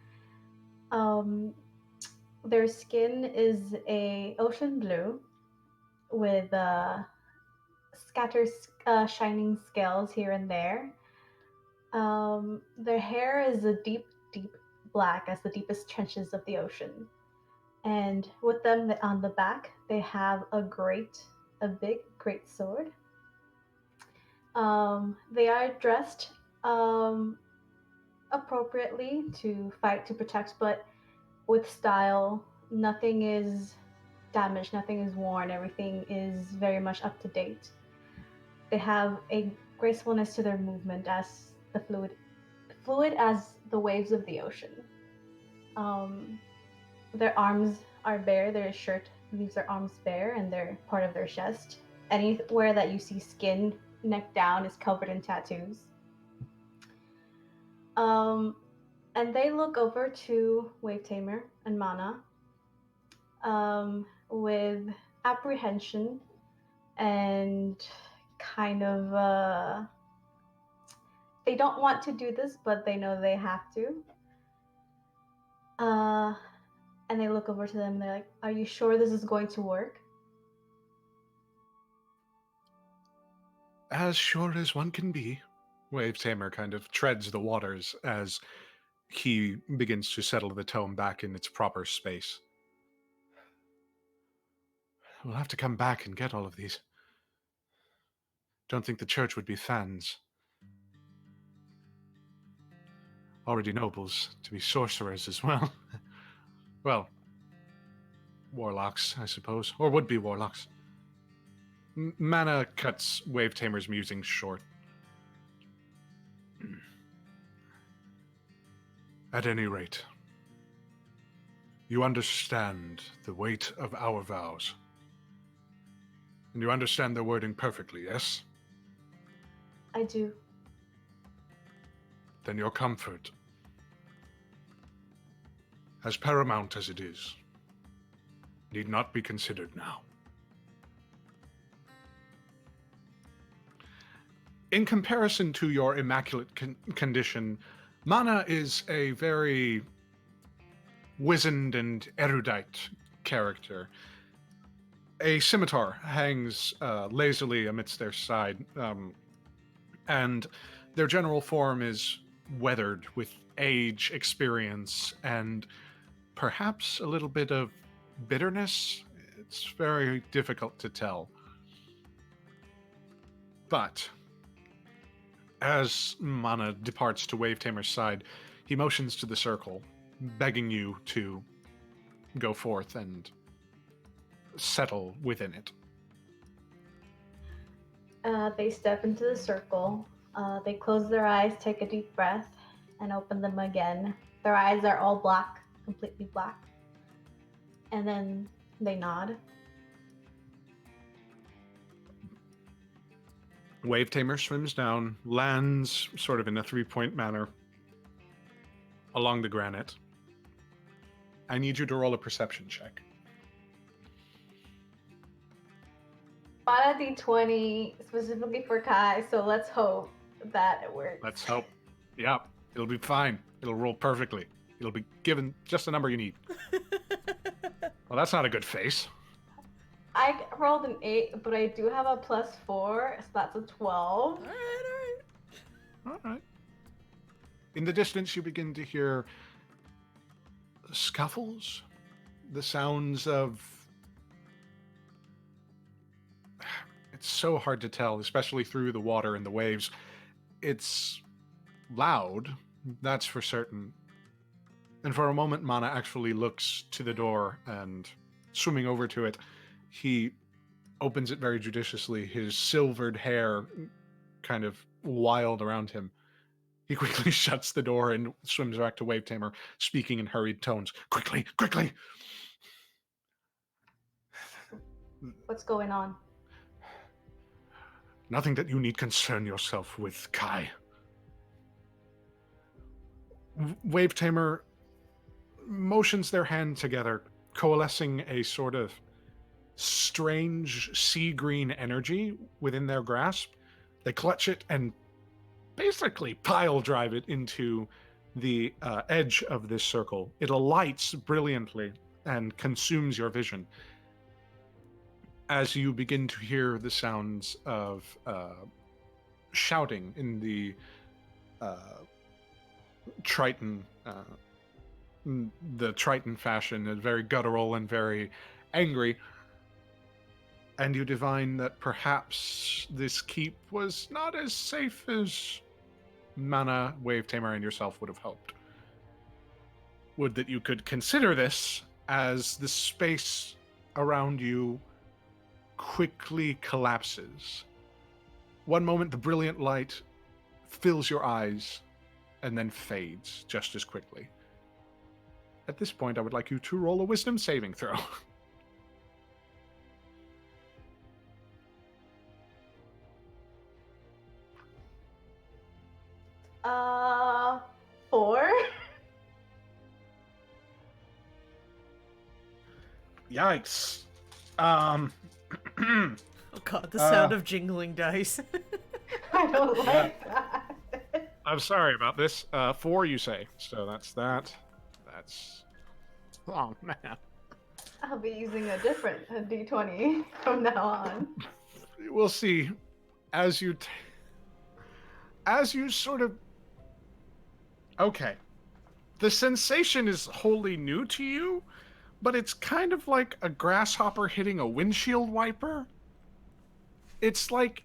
Their skin is a ocean blue with scattered shining scales here and there. Their hair is a deep, deep black as the deepest trenches of the ocean. And with them on the back, they have a big, great sword. They are dressed appropriately to fight, to protect, but with style. Nothing is damaged, nothing is worn, everything is very much up to date. They have a gracefulness to their movement as the fluid as the waves of the ocean. Their arms are bare, their shirt leaves their arms bare and they're part of their chest. Anywhere that you see skin, neck down, is covered in tattoos. And they look over to Wave Tamer and Mana with apprehension and kind of they don't want to do this, but they know they have to. And they look over to them and they're like, "Are you sure this is going to work?" As sure as one can be. Wave Tamer kind of treads the waters as he begins to settle the tome back in its proper space. We'll have to come back and get all of these. Don't think the church would be fans. Already nobles to be sorcerers as well. Well, warlocks, I suppose. Or would-be warlocks. Mana cuts Wave Tamer's musings short. At any rate, you understand the weight of our vows. And you understand their wording perfectly, yes? I do. Then your comfort, as paramount as it is, need not be considered now. In comparison to your immaculate condition, Mana is a very wizened and erudite character. A scimitar hangs lazily amidst their side, and their general form is weathered with age, experience, and perhaps a little bit of bitterness. It's very difficult to tell. But as Mana departs to Wave Tamer's side, he motions to the circle, begging you to go forth and settle within it. They step into the circle. They close their eyes, take a deep breath, and open them again. Their eyes are all black, completely black. And then they nod. Wave Tamer swims down, lands sort of in a 3-point manner along the granite. I need you to roll a perception check. Bought a d20 specifically for Kai, so let's hope that it works. Let's hope. Yeah, it'll be fine. It'll roll perfectly. It'll be given just the number you need. Well, that's not a good face. I rolled an 8, but I do have a +4, so that's a 12. All right. In the distance, you begin to hear scuffles, the sounds of... It's so hard to tell, especially through the water and the waves. It's loud, that's for certain. And for a moment, Mana actually looks to the door and, swimming over to it, he opens it very judiciously, his silvered hair kind of wild around him. He quickly shuts the door and swims back to Wave Tamer, speaking in hurried tones. Quickly, quickly! What's going on? Nothing that you need concern yourself with, Kai. Wave Tamer motions their hand together, coalescing a sort of strange sea green energy within their grasp. They clutch it and basically pile drive it into the edge of this circle. It alights brilliantly and consumes your vision as you begin to hear the sounds of shouting in the Triton fashion, very guttural and very angry. And you divine that perhaps this keep was not as safe as Mana, Wave Tamer, and yourself would have hoped. Would that you could consider this as the space around you quickly collapses. One moment, the brilliant light fills your eyes and then fades just as quickly. At this point, I would like you to roll a wisdom saving throw. 4. Yikes. Oh god, the sound of jingling dice. I don't like that. I'm sorry about this. 4, you say. So that's that. That's... Oh, man. I'll be using a different d20 from now on. We'll see. As you sort of... Okay. The sensation is wholly new to you, but it's kind of like a grasshopper hitting a windshield wiper. It's like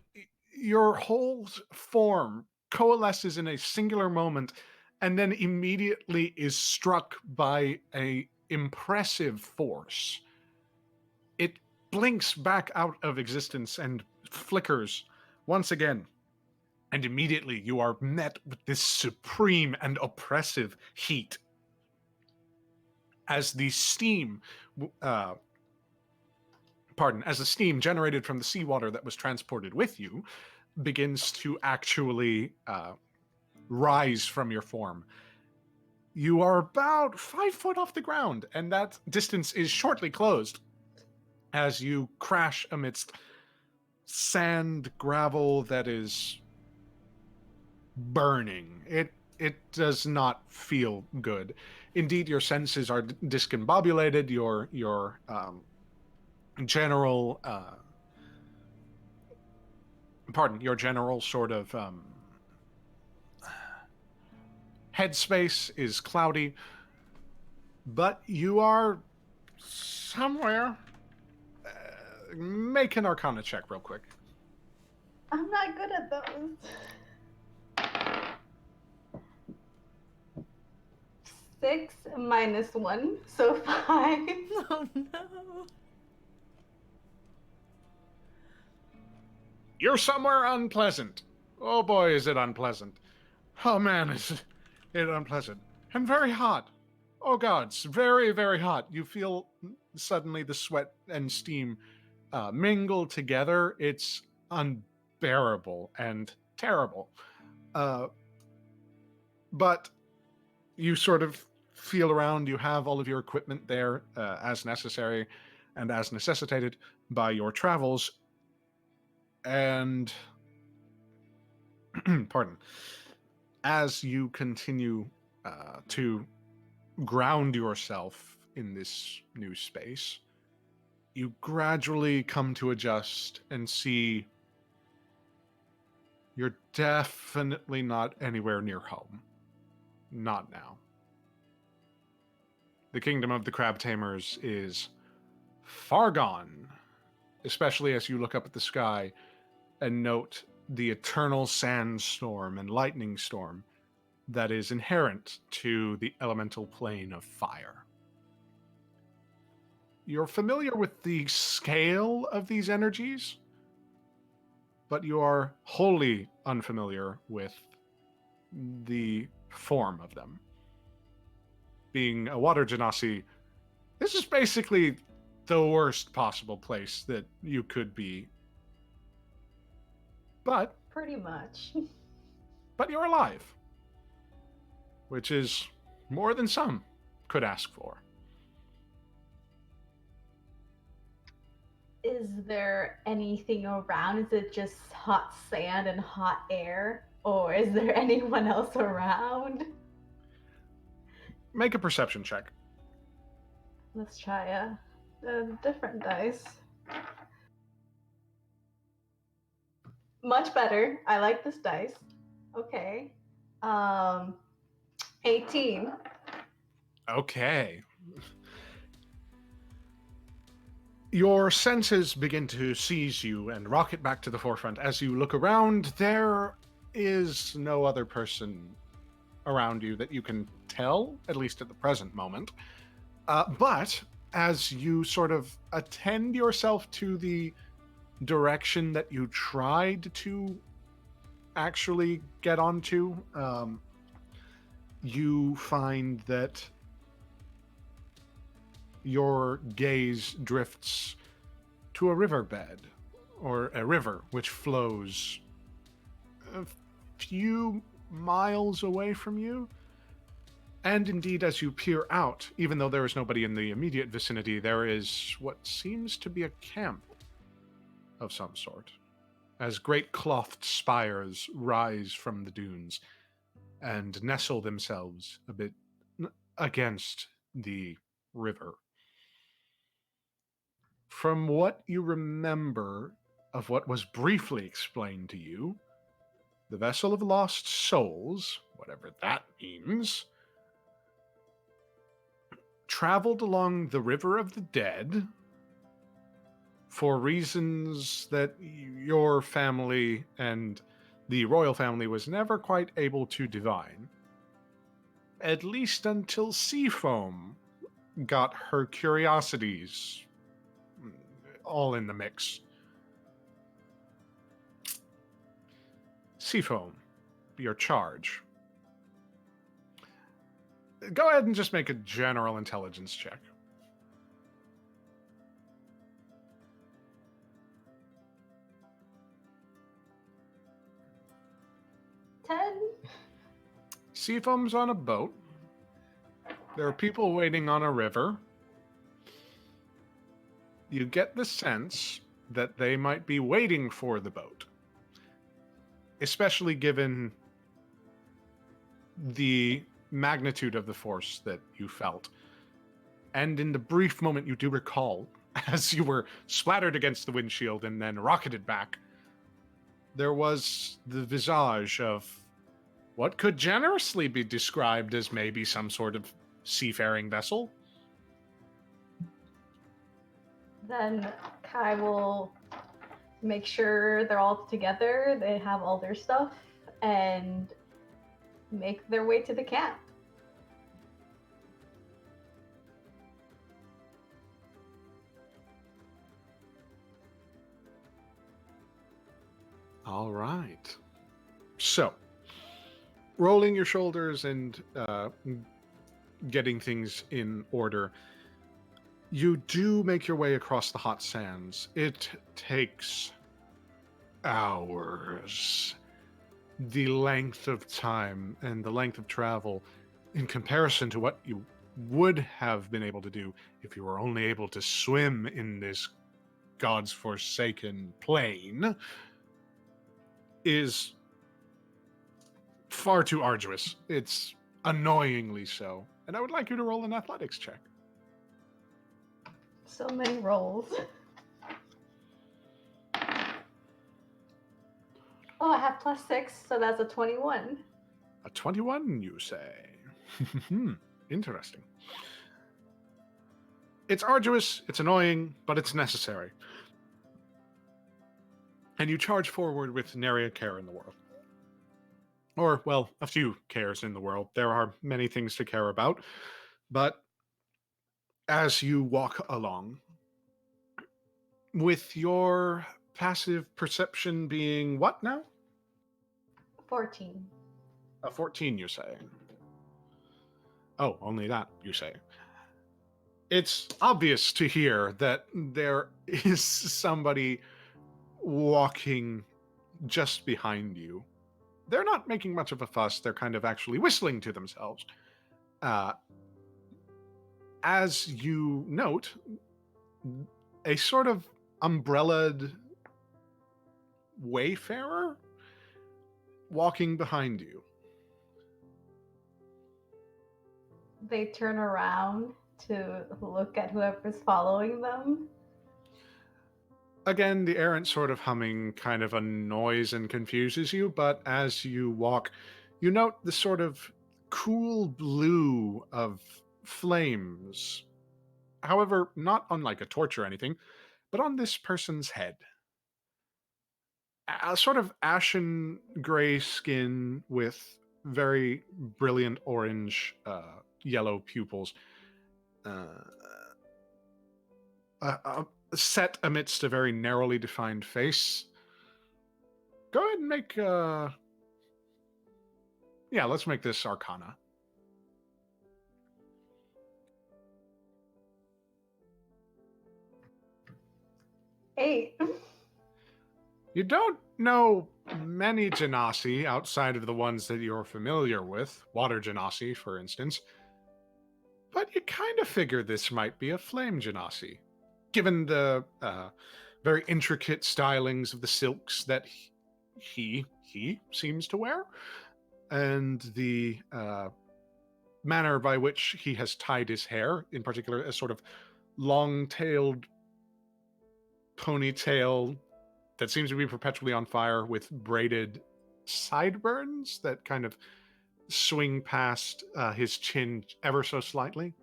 your whole form coalesces in a singular moment and then immediately is struck by a impressive force. It blinks back out of existence and flickers once again. And immediately you are met with this supreme and oppressive heat. As the steam, as the steam generated from the seawater that was transported with you begins to actually rise from your form. You are about 5 foot off the ground, and that distance is shortly closed as you crash amidst sand, gravel that is burning. It does not feel good. Indeed, your senses are discombobulated. Your general your general sort of headspace is cloudy, but you are somewhere. Make an Arcana check real quick. I'm not good at those. 6 minus 1, so 5. Oh no. You're somewhere unpleasant. Oh boy, is it unpleasant. Oh man, is it unpleasant. And very hot. Oh gods, very, very hot. You feel suddenly the sweat and steam mingle together. It's unbearable and terrible. But you sort of feel around. You have all of your equipment there as necessary and as necessitated by your travels. And, pardon, as you continue to ground yourself in this new space, you gradually come to adjust and see you're definitely not anywhere near home. Not now. The kingdom of the crab tamers is far gone, especially as you look up at the sky and note the eternal sandstorm and lightning storm that is inherent to the elemental plane of fire. You're familiar with the scale of these energies, but you are wholly unfamiliar with the form of them. Being a water genasi, this is basically the worst possible place that you could be. But Pretty much. but you're alive, which is more than some could ask for. Is there anything around? Is it just hot sand and hot air? Or is there anyone else around? Make a perception check. Let's try a different dice. Much better. I like this dice. Okay. 18. Okay. Your senses begin to seize you and rocket back to the forefront. As you look around, there is no other person around you that you can tell, at least at the present moment. But as you sort of attend yourself to the direction that you tried to actually get onto, you find that your gaze drifts to a riverbed, or a river which flows a few miles away from you. And indeed, as you peer out, even though there is nobody in the immediate vicinity, there is what seems to be a camp of some sort, as great clothed spires rise from the dunes and nestle themselves a bit against the river. From what you remember of what was briefly explained to you, the Vessel of Lost Souls, whatever that means, traveled along the River of the Dead for reasons that your family and the royal family was never quite able to divine. At least until Seafoam got her curiosities all in the mix. Seafoam, your charge. Go ahead and just make a general intelligence check. 10. Seafoam's on a boat. There are people waiting on a river. You get the sense that they might be waiting for the boat, especially given the magnitude of the force that you felt. And in the brief moment you do recall, as you were splattered against the windshield and then rocketed back, there was the visage of what could generously be described as maybe some sort of seafaring vessel. Then Kai will make sure they're all together, they have all their stuff, and make their way to the camp. All right. So, rolling your shoulders and getting things in order, you do make your way across the hot sands. It takes hours. The length of time and the length of travel in comparison to what you would have been able to do if you were only able to swim in this God's forsaken plane, is far too arduous. It's annoyingly so. And I would like you to roll an athletics check. So many rolls. Oh, I have +6, so that's a 21. A 21, you say? Interesting. It's arduous, it's annoying, but it's necessary. And you charge forward with nary a care in the world. Or, well, a few cares in the world. There are many things to care about. But as you walk along, with your passive perception being what now? 14. A 14, you say. Oh, only that, you say. It's obvious to hear that there is somebody walking just behind you. They're not making much of a fuss. They're kind of actually whistling to themselves. As you note, a sort of umbrellaed wayfarer walking behind you. They turn around to look at whoever's following them. Again, the errant sort of humming kind of annoys and confuses you, but as you walk, you note the sort of cool blue of flames. However, not on like a torch or anything, but on this person's head. A sort of ashen gray skin with very brilliant orange, yellow pupils. Set amidst a very narrowly defined face. Go ahead and make, let's make this Arcana. 8. You don't know many Genasi outside of the ones that you're familiar with, water Genasi, for instance, but you kind of figure this might be a flame Genasi, given the very intricate stylings of the silks that he seems to wear, and the manner by which he has tied his hair, in particular a sort of long-tailed ponytail that seems to be perpetually on fire with braided sideburns that kind of swing past his chin ever so slightly.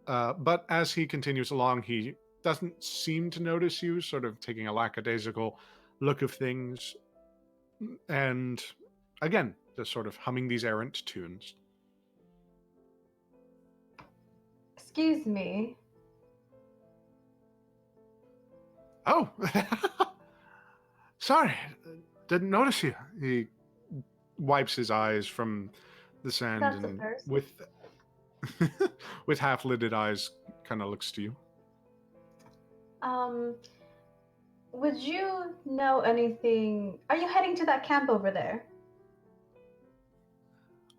But as he continues along, he doesn't seem to notice you, sort of taking a lackadaisical look of things. And again, just sort of humming these errant tunes. Excuse me. Oh, sorry, didn't notice you. He wipes his eyes from the sand That's a and person. with half-lidded eyes kind of looks to you. Would you know anything? Are you heading to that camp over there?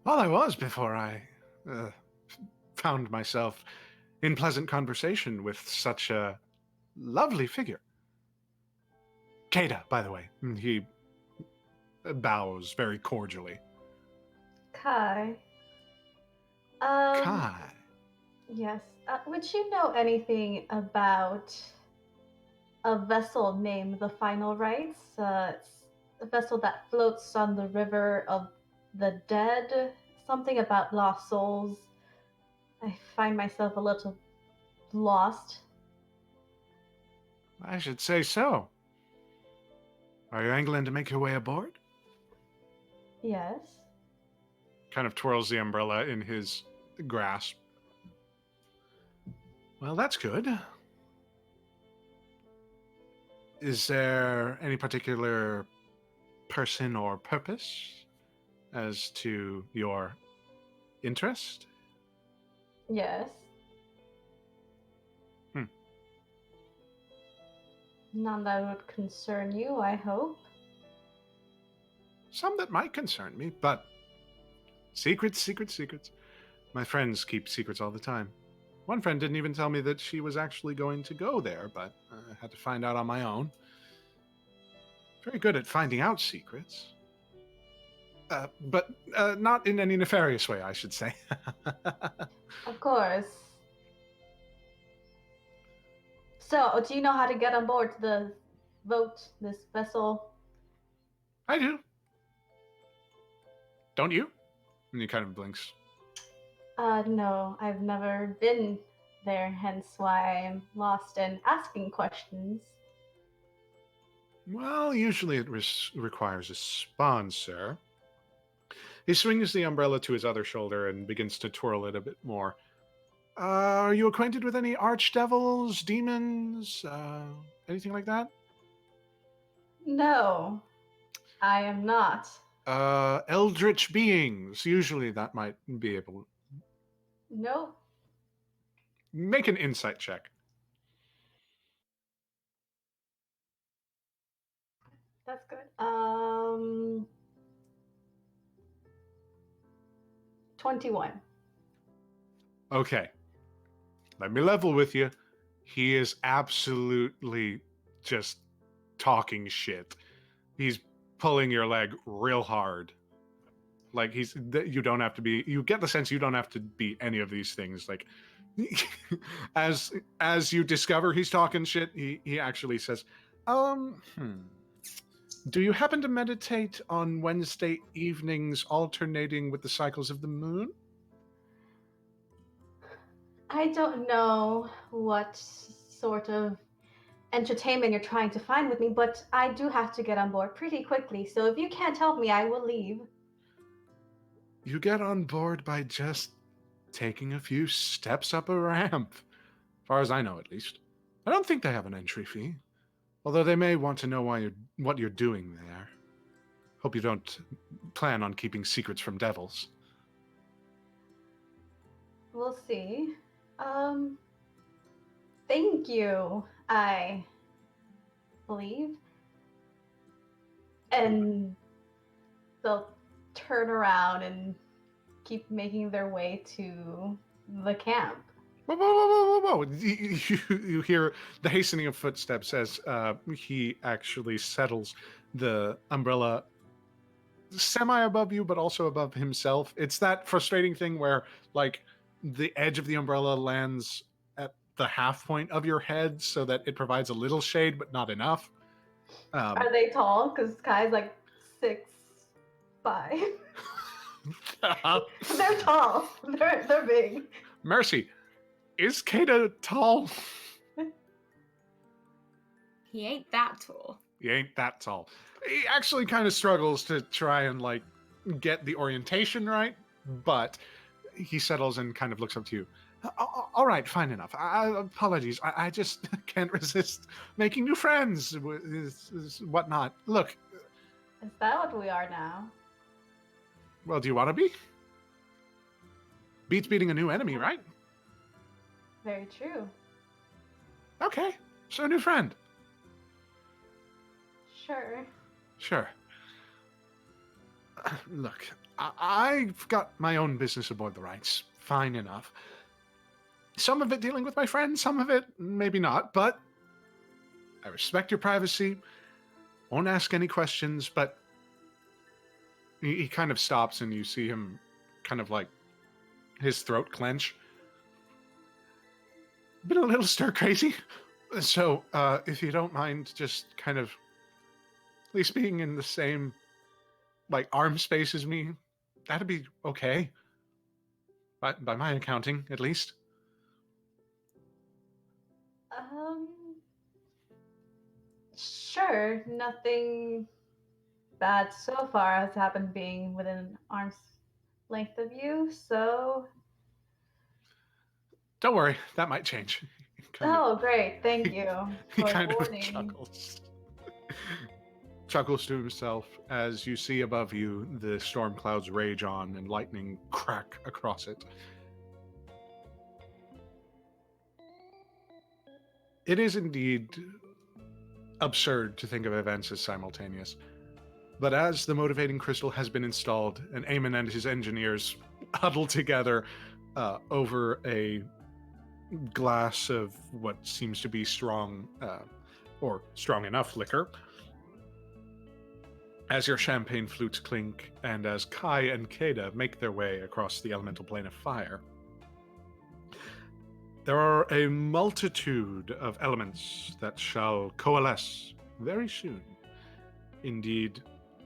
Well, I was before I found myself in pleasant conversation with such a lovely figure. Kada, by the way. He bows very cordially. Kai. Kai. Yes. Would you know anything about a vessel named the Final Rites? It's a vessel that floats on the river of the dead. Something about lost souls. I find myself a little lost. I should say so. Are you angling to make your way aboard? Yes. Kind of twirls the umbrella in his grasp. Well, that's good. Is there any particular person or purpose as to your interest? Yes. None that would concern you, I hope. Some that might concern me, but secrets. My friends keep secrets all the time. One friend didn't even tell me that she was actually going to go there, but I had to find out on my own. Very good at finding out secrets. But not in any nefarious way, I should say. Of course. So, do you know how to get on board the boat, this vessel? I do. Don't you? And he kind of blinks. No, I've never been there, hence why I'm lost and asking questions. Well, usually it requires a sponsor. He swings the umbrella to his other shoulder and begins to twirl it a bit more. Are you acquainted with any archdevils, demons, anything like that? No, I am not. Eldritch beings. Usually that might be able. Nope. Make an insight check. That's good. 21. Okay. Let me level with you. He is absolutely just talking shit. He's pulling your leg real hard. Like you don't have to be. You get the sense you don't have to be any of these things. Like, as you discover he's talking shit, he actually says, do you happen to meditate on Wednesday evenings, alternating with the cycles of the moon? I don't know what sort of entertainment you're trying to find with me, but I do have to get on board pretty quickly. So if you can't help me, I will leave. You get on board by just taking a few steps up a ramp. As far as I know, at least. I don't think they have an entry fee. Although they may want to know what you're doing there. Hope you don't plan on keeping secrets from devils. We'll see. Thank you, I believe. And they'll turn around and keep making their way to the camp. Whoa, whoa, whoa, whoa, whoa. You hear the hastening of footsteps as he actually settles the umbrella semi above you, but also above himself. It's that frustrating thing where, like, the edge of the umbrella lands at the half point of your head so that it provides a little shade, but not enough. Are they tall? Because Kai's like 6'5". They're tall. They're big. Mercy, is Kata tall? He ain't that tall. He ain't that tall. He actually kind of struggles to try and, like, get the orientation right, but he settles and kind of looks up to you. All right, fine enough. Apologies. I just can't resist making new friends, whatnot. Look. Is that what we are now? Well, do you want to be? Beats beating a new enemy, right? Very true. Okay, so new friend. Sure. Sure. Look, I've got my own business aboard the Rites. Fine enough. Some of it dealing with my friends, some of it maybe not, but I respect your privacy. Won't ask any questions, but he kind of stops and you see him kind of like his throat clench. Been a little stir crazy. So, if you don't mind just kind of at least being in the same, like, arm space as me, that'd be okay. By my accounting, at least. Sure. Nothing bad so far has happened being within arm's length of you, so... Don't worry, that might change. Great. Thank you He for kind warning. of chuckles. Chuckles to himself as you see above you the storm clouds rage on and lightning crack across it. It is indeed absurd to think of events as simultaneous. But as the motivating crystal has been installed and Eamon and his engineers huddle together, over a glass of what seems to be strong, or strong enough liquor. As your champagne flutes clink, and as Kai and Keda make their way across the elemental plane of fire, there are a multitude of elements that shall coalesce very soon. Indeed,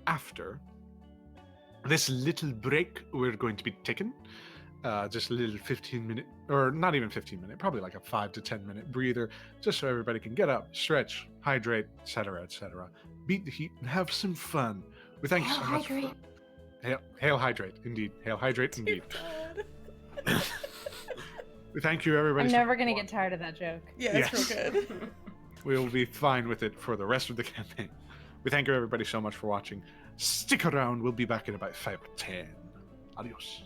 after this little break we're going to be taking, just a little 15-minute, or not even 15-minute, probably like a 5 to 10-minute breather, just so everybody can get up, stretch, hydrate, etc., etc., beat the heat, and have some fun. We thank you so much. Hydrate. Hail hydrate, indeed. Hail hydrate, Dear indeed. God. We thank you, everybody. I'm never gonna get tired of that joke. Yeah, it's real good. We'll be fine with it for the rest of the campaign. We thank you, everybody, so much for watching. Stick around. We'll be back in about 5 or 10. Adios.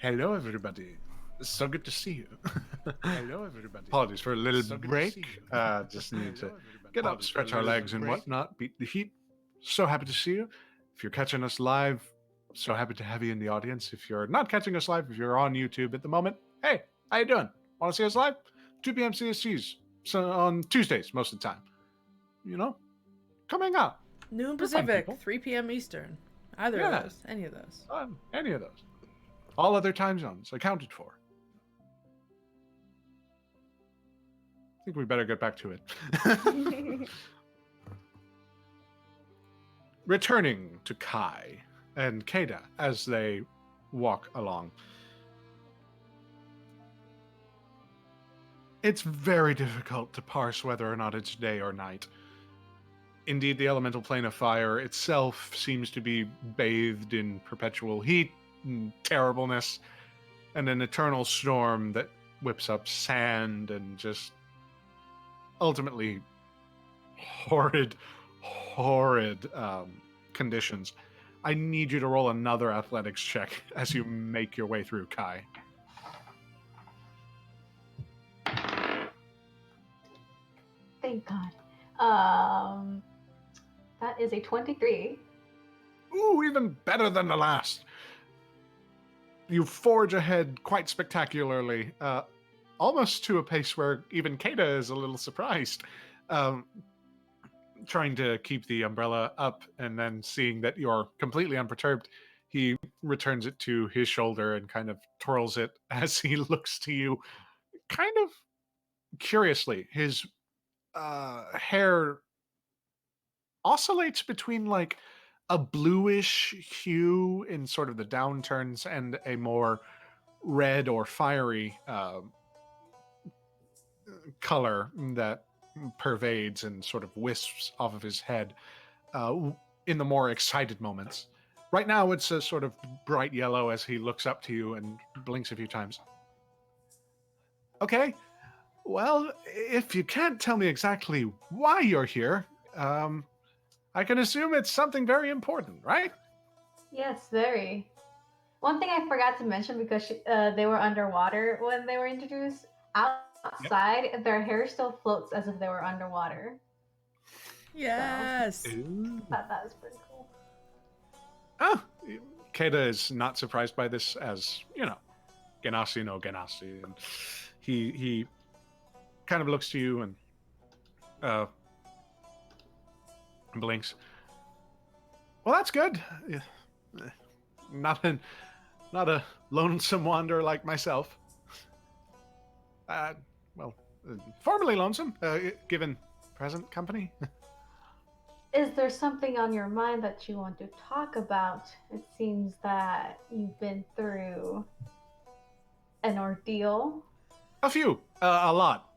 Hello, everybody. So good to see you. Hello, everybody. Apologies for a little break. Just need to get up, stretch our legs and whatnot, beat the heat. So happy to see you. If you're catching us live, so happy to have you in the audience. If you're not catching us live, if you're on YouTube at the moment, hey, how you doing? Want to see us live? 2 p.m. CSTs. So on Tuesdays, most of the time. You know, coming up. Noon We're fun Pacific, people. 3 p.m. Eastern. Either Yeah. of those. Any of those. Any of those. All other time zones accounted for. I think we better get back to it. Returning to Kai and Kada as they walk along. It's very difficult to parse whether or not it's day or night. Indeed, the elemental plane of fire itself seems to be bathed in perpetual heat and terribleness, and an eternal storm that whips up sand and just ultimately horrid conditions. I need you to roll another athletics check as you make your way through, Kai. Thank God. That is a 23. Ooh, even better than the last. You forge ahead quite spectacularly, almost to a pace where even Kada is a little surprised. Trying to keep the umbrella up and then seeing that you're completely unperturbed, he returns it to his shoulder and kind of twirls it as he looks to you kind of curiously. His hair oscillates between like a bluish hue in sort of the downturns and a more red or fiery color that pervades and sort of wisps off of his head in the more excited moments. Right now, it's a sort of bright yellow as he looks up to you and blinks a few times. Okay, well, if you can't tell me exactly why you're here, I can assume it's something very important, right? Yes, very. One thing I forgot to mention because they were underwater when they were introduced. Outside, their hair still floats as if they were underwater. Yes. Thought that was pretty cool. Oh, Kada is not surprised by this, as, you know, Genasi no Genasi. And he kind of looks to you and blinks. Well, that's good. Not a lonesome wanderer like myself. Formerly lonesome, given present company. Is there something on your mind that you want to talk about? It seems that you've been through an ordeal. A few, a lot,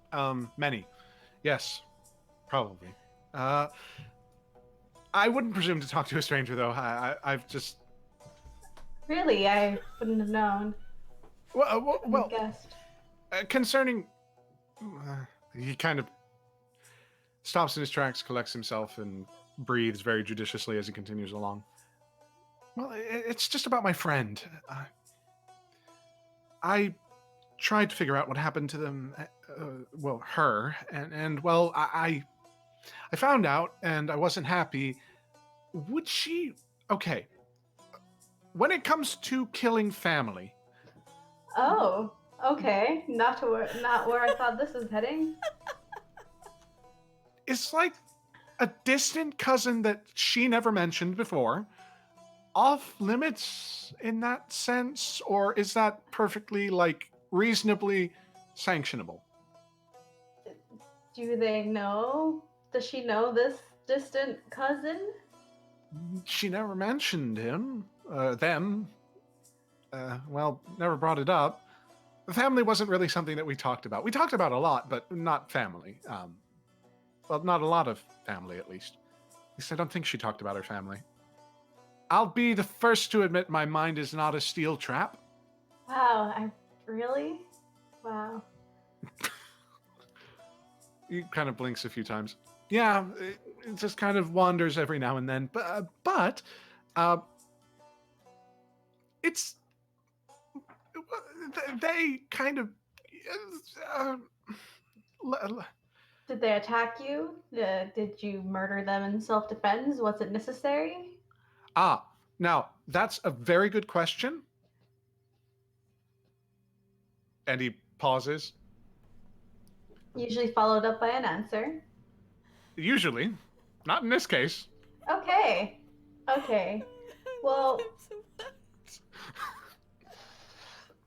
many. Yes, probably. I wouldn't presume to talk to a stranger, though. I've just... Really, I wouldn't have known. Well, Guessed. Concerning... he kind of stops in his tracks, collects himself, and breathes very judiciously as he continues along. Well, it's just about my friend. I tried to figure out what happened to them, her, and well, I found out, and I wasn't happy. Would she... Okay. When it comes to killing family... Oh, okay. Not where I thought this was heading. It's like a distant cousin that she never mentioned before. Off limits in that sense? Or is that perfectly, like, reasonably sanctionable? Do they know? Does she know this distant cousin? She never mentioned him. Them. Never brought it up. Family wasn't really something that we talked about. We talked about a lot, but not family. Not a lot of family, at least. At least I don't think she talked about her family. I'll be the first to admit my mind is not a steel trap. Wow, really? Wow. He kind of blinks a few times. Yeah, it just kind of wanders every now and then. But it's... They kind of. Uh, Did they attack you? Did you murder them in self-defense? Was it necessary? Now that's a very good question. And he pauses. Usually followed up by an answer. Usually, not in this case. Okay. Okay. Well,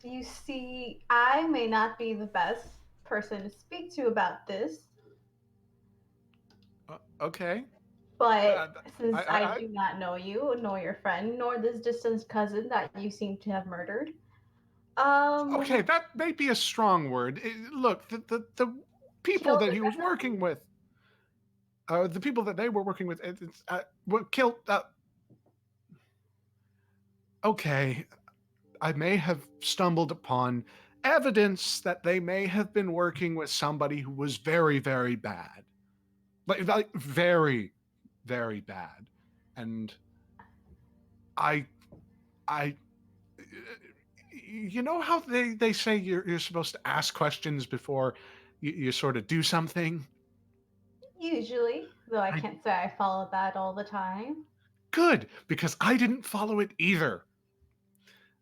you see, I may not be the best person to speak to about this, Okay. but since I I do not know you, nor your friend, nor this distant cousin that you seem to have murdered, okay, that may be a strong word. Look, the people killed that the he was cousin? working with, the people that they were working with, were killed. Okay, I may have stumbled upon evidence that they may have been working with somebody who was very, very bad, like very, very bad, and I, I, you know how they say you're supposed to ask questions before you sort of do something. Usually, though I I can't say I follow that all the time. Good, because I didn't follow it either.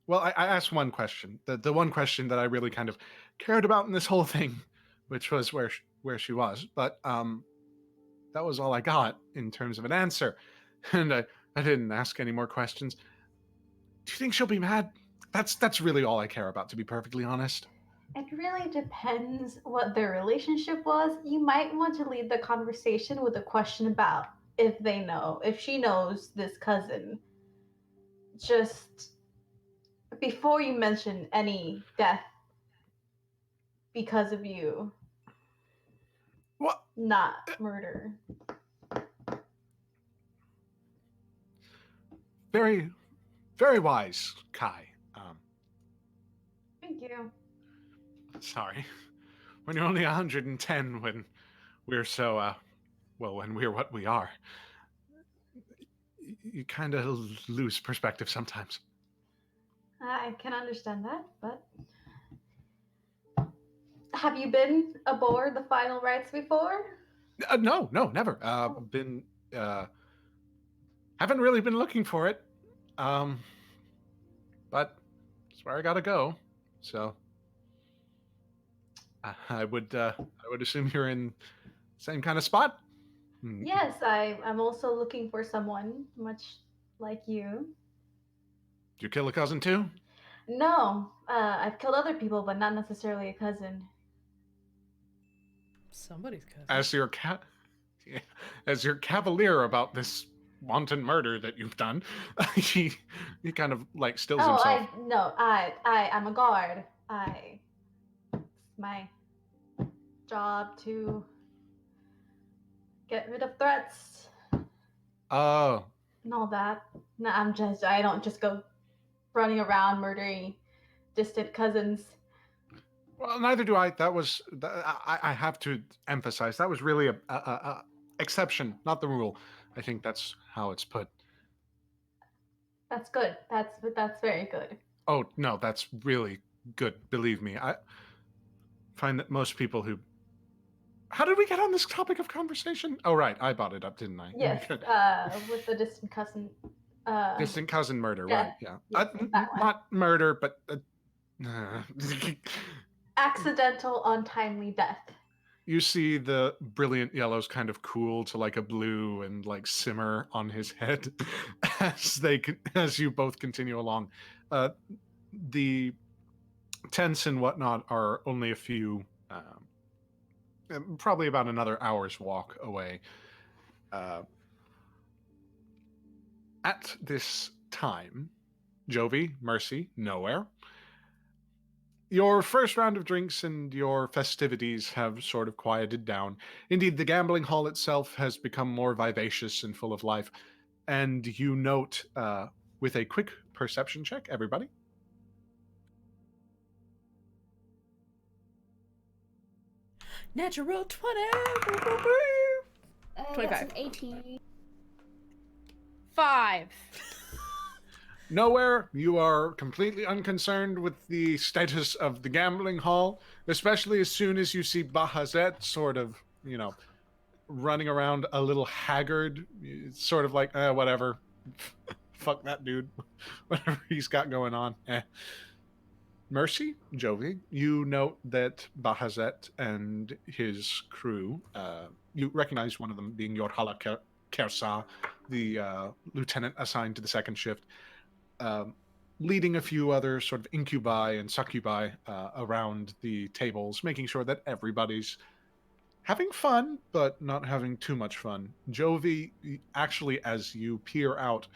Well, I asked one question, the one question that I really kind of cared about in this whole thing, which was where she was. But that was all I got in terms of an answer, and I didn't ask any more questions. Do you think she'll be mad? That's really all I care about, to be perfectly honest. It really depends what their relationship was. You might want to lead the conversation with a question about if they know, if she knows this cousin. Just before you mention any death because of you, What? not murder. Very, very wise, Kai. Thank you. Sorry, when you're only 110, when we're so well, when we're what we are, you kind of lose perspective sometimes. I can understand that, but have you been aboard the final rites before? No, never. Oh. Been haven't really been looking for it. Um, but it's where I gotta go. So I would assume you're in the same kind of spot. Yes, I'm also looking for someone much like you. Did you kill a cousin too? No, I've killed other people, but not necessarily a cousin. Somebody's cousin. As your cavalier about this wanton murder that you've done, he he kind of like stills Oh, himself. I'm a guard. It's my job to get rid of threats Oh, and all that. No, I don't just go running around murdering distant cousins. well, neither do I. I have to emphasize that was really a exception, not the rule. I think that's how it's put. That's good. That's very good. Oh no, that's really good. Believe me, I find that most people who. How did we get on this topic of conversation? Oh right, I brought it up, didn't I? Yes, Good. with the distant cousin. Distant cousin murder, Yeah, right? Yeah, yes, that one. not murder, but. Accidental, untimely death. You see the brilliant yellows kind of cool to like a blue and like simmer on his head as you both continue along. The tents and whatnot are only a few, probably about another hour's walk away. At this time, Jovi, Mercy, nowhere. Your first round of drinks and your festivities have sort of quieted down. Indeed, the gambling hall itself has become more vivacious and full of life. And you note, with a quick perception check, everybody. Natural 20. That's 25. an 18. 5. Nowhere, you are completely unconcerned with the status of the gambling hall, especially as soon as you see Bahazet sort of, running around a little haggard. It's sort of like, whatever. Fuck that dude. Whatever he's got going on. Mercy, Jovi, you note that Bahazet and his crew, you recognize one of them being Yorhala Kersa, the lieutenant assigned to the second shift, um, leading a few other sort of incubi and succubi around the tables, making sure that everybody's having fun, but not having too much fun. Jovi, actually, as you peer out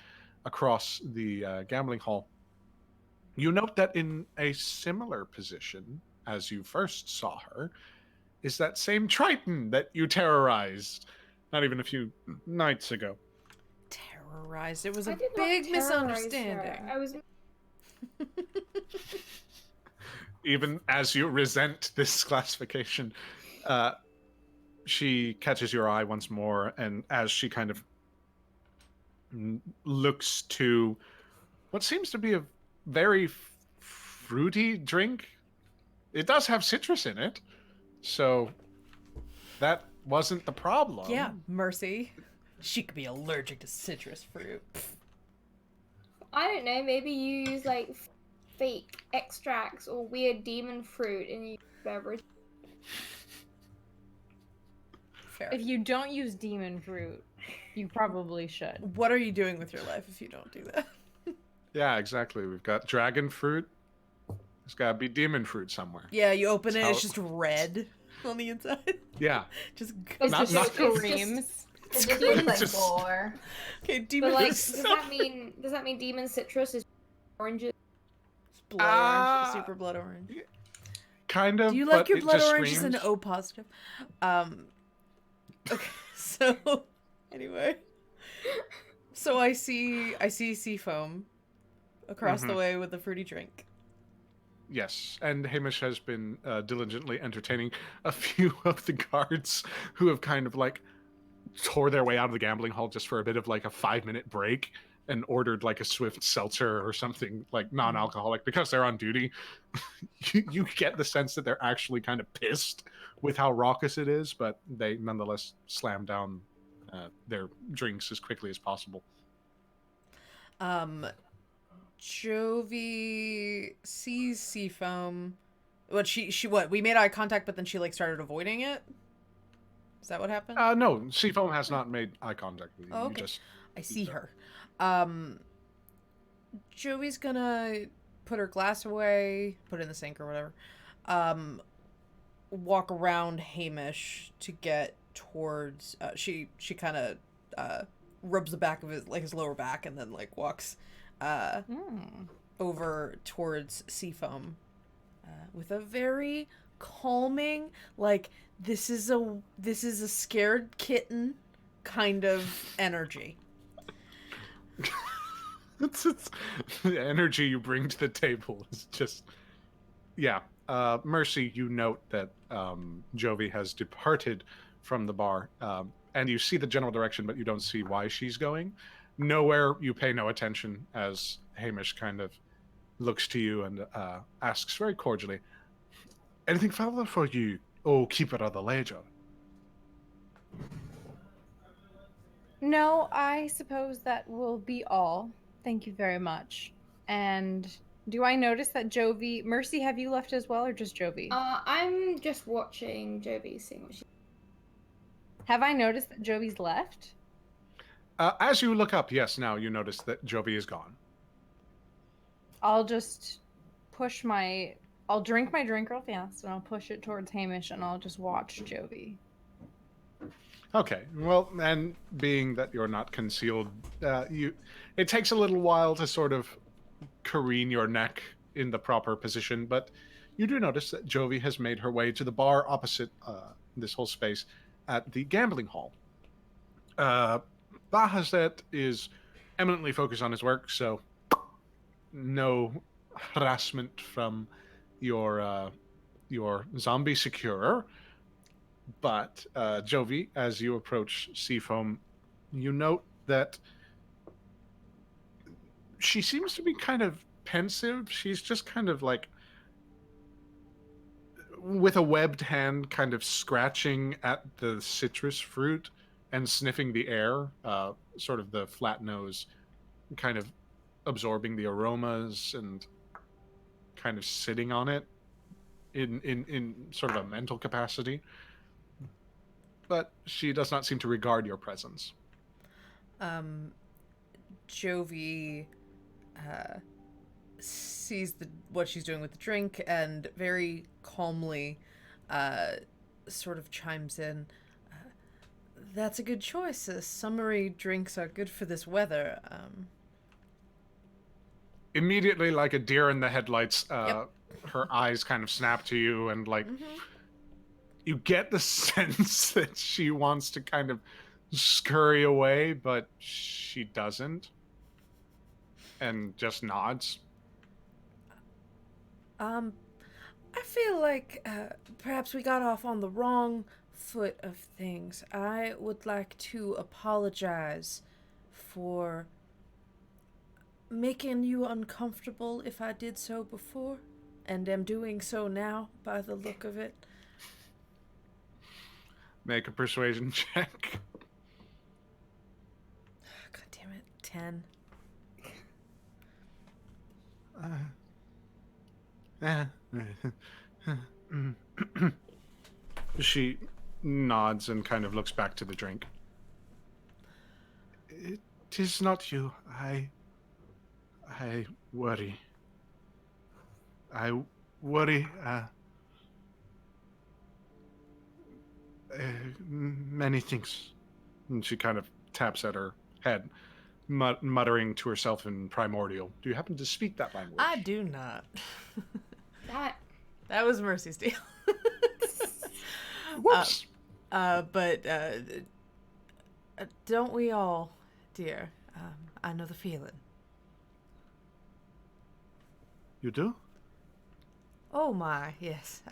across the gambling hall, you note that in a similar position as you first saw her is that same Triton that you terrorized not even a few nights ago. Terrorized. It was I a did not big terrorize her. misunderstanding. I was. Even as you resent this classification, she catches your eye once more, and as she kind of looks to what seems to be a very fruity drink, it does have citrus in it, so that wasn't the problem. Yeah, Mercy. She could be allergic to citrus fruit. I don't know. Maybe you use like fake extracts or weird demon fruit in your beverage. Fair. If you don't use demon fruit, you probably should. What are you doing with your life if you don't do that? Yeah, exactly. We've got dragon fruit. There's got to be demon fruit somewhere. Yeah, you open it, How- it's just red on the inside. Yeah. Just It's Not- just not- screams. It just looks like Just- gore. okay. But Demon like, fruit. does that mean demon citrus is oranges? It's blood orange, Ah. super blood orange. Kind of. Do you like but your it blood just orange as an screams. O positive? Okay, so anyway, so I see Seafoam across the way with the fruity drink. Yes, and Hamish has been diligently entertaining a few of the guards who have kind of like tore their way out of the gambling hall just for a bit of like a 5-minute break and ordered like a swift seltzer or something like non-alcoholic because they're on duty. you get the sense that they're actually kind of pissed with how raucous it is, but they nonetheless slam down their drinks as quickly as possible. Jovi sees Seafoam. What what? We made eye contact, but then she like started avoiding it. Is that what happened? No, Seafoam has not made eye contact with you. Oh, You okay. just I see her. Joey's gonna put her glass away, put it in the sink or whatever. Walk around Hamish to get towards. She kind of rubs the back of his lower back and then like walks over towards Seafoam with a very calming, like this is a scared kitten kind of energy. it's the energy you bring to the table is just Mercy, you note that Jovi has departed from the bar, and you see the general direction, but you don't see why she's going. Nowhere, you pay no attention as Hamish kind of looks to you and asks very cordially, anything further for you, oh keeper of the ledger? No, I suppose that will be all. Thank you very much. And do I notice that Jovi... Mercy, have you left as well, or just Jovi? I'm just watching Jovi seeing what she. Have I noticed that Jovi's left? As you look up, yes, now you notice that Jovi is gone. I'll just push my... I'll drink my drink real fast, and I'll push it towards Hamish, and I'll just watch Jovi. Okay, well, and being that you're not concealed, it takes a little while to sort of careen your neck in the proper position, but you do notice that Jovi has made her way to the bar opposite this whole space at the gambling hall. Bahazet is eminently focused on his work, so no harassment from your zombie securer. But Jovi, as you approach Seafoam, you note that she seems to be kind of pensive. She's just kind of like with a webbed hand kind of scratching at the citrus fruit and sniffing the air, sort of the flat nose kind of absorbing the aromas and kind of sitting on it in sort of a mental capacity. But she does not seem to regard your presence. Jovi sees what she's doing with the drink and very calmly sort of chimes in. That's a good choice. Summery drinks are good for this weather. Immediately, like a deer in the headlights, Yep. her eyes kind of snap to you, and like you get the sense that she wants to kind of scurry away, but she doesn't, and just nods. I feel like perhaps we got off on the wrong foot of things. I would like to apologize for making you uncomfortable if I did so before, and am doing so now by the look of it. Make a persuasion check. God damn it. 10. She nods and kind of looks back to the drink. It is not you. I worry. I worry. Many things. And she kind of taps at her head, muttering to herself in primordial. Do you happen to speak that language? I do not. That was Mercy's deal. Whoops. But don't we all, dear? I know the feeling. You do? Oh my, yes.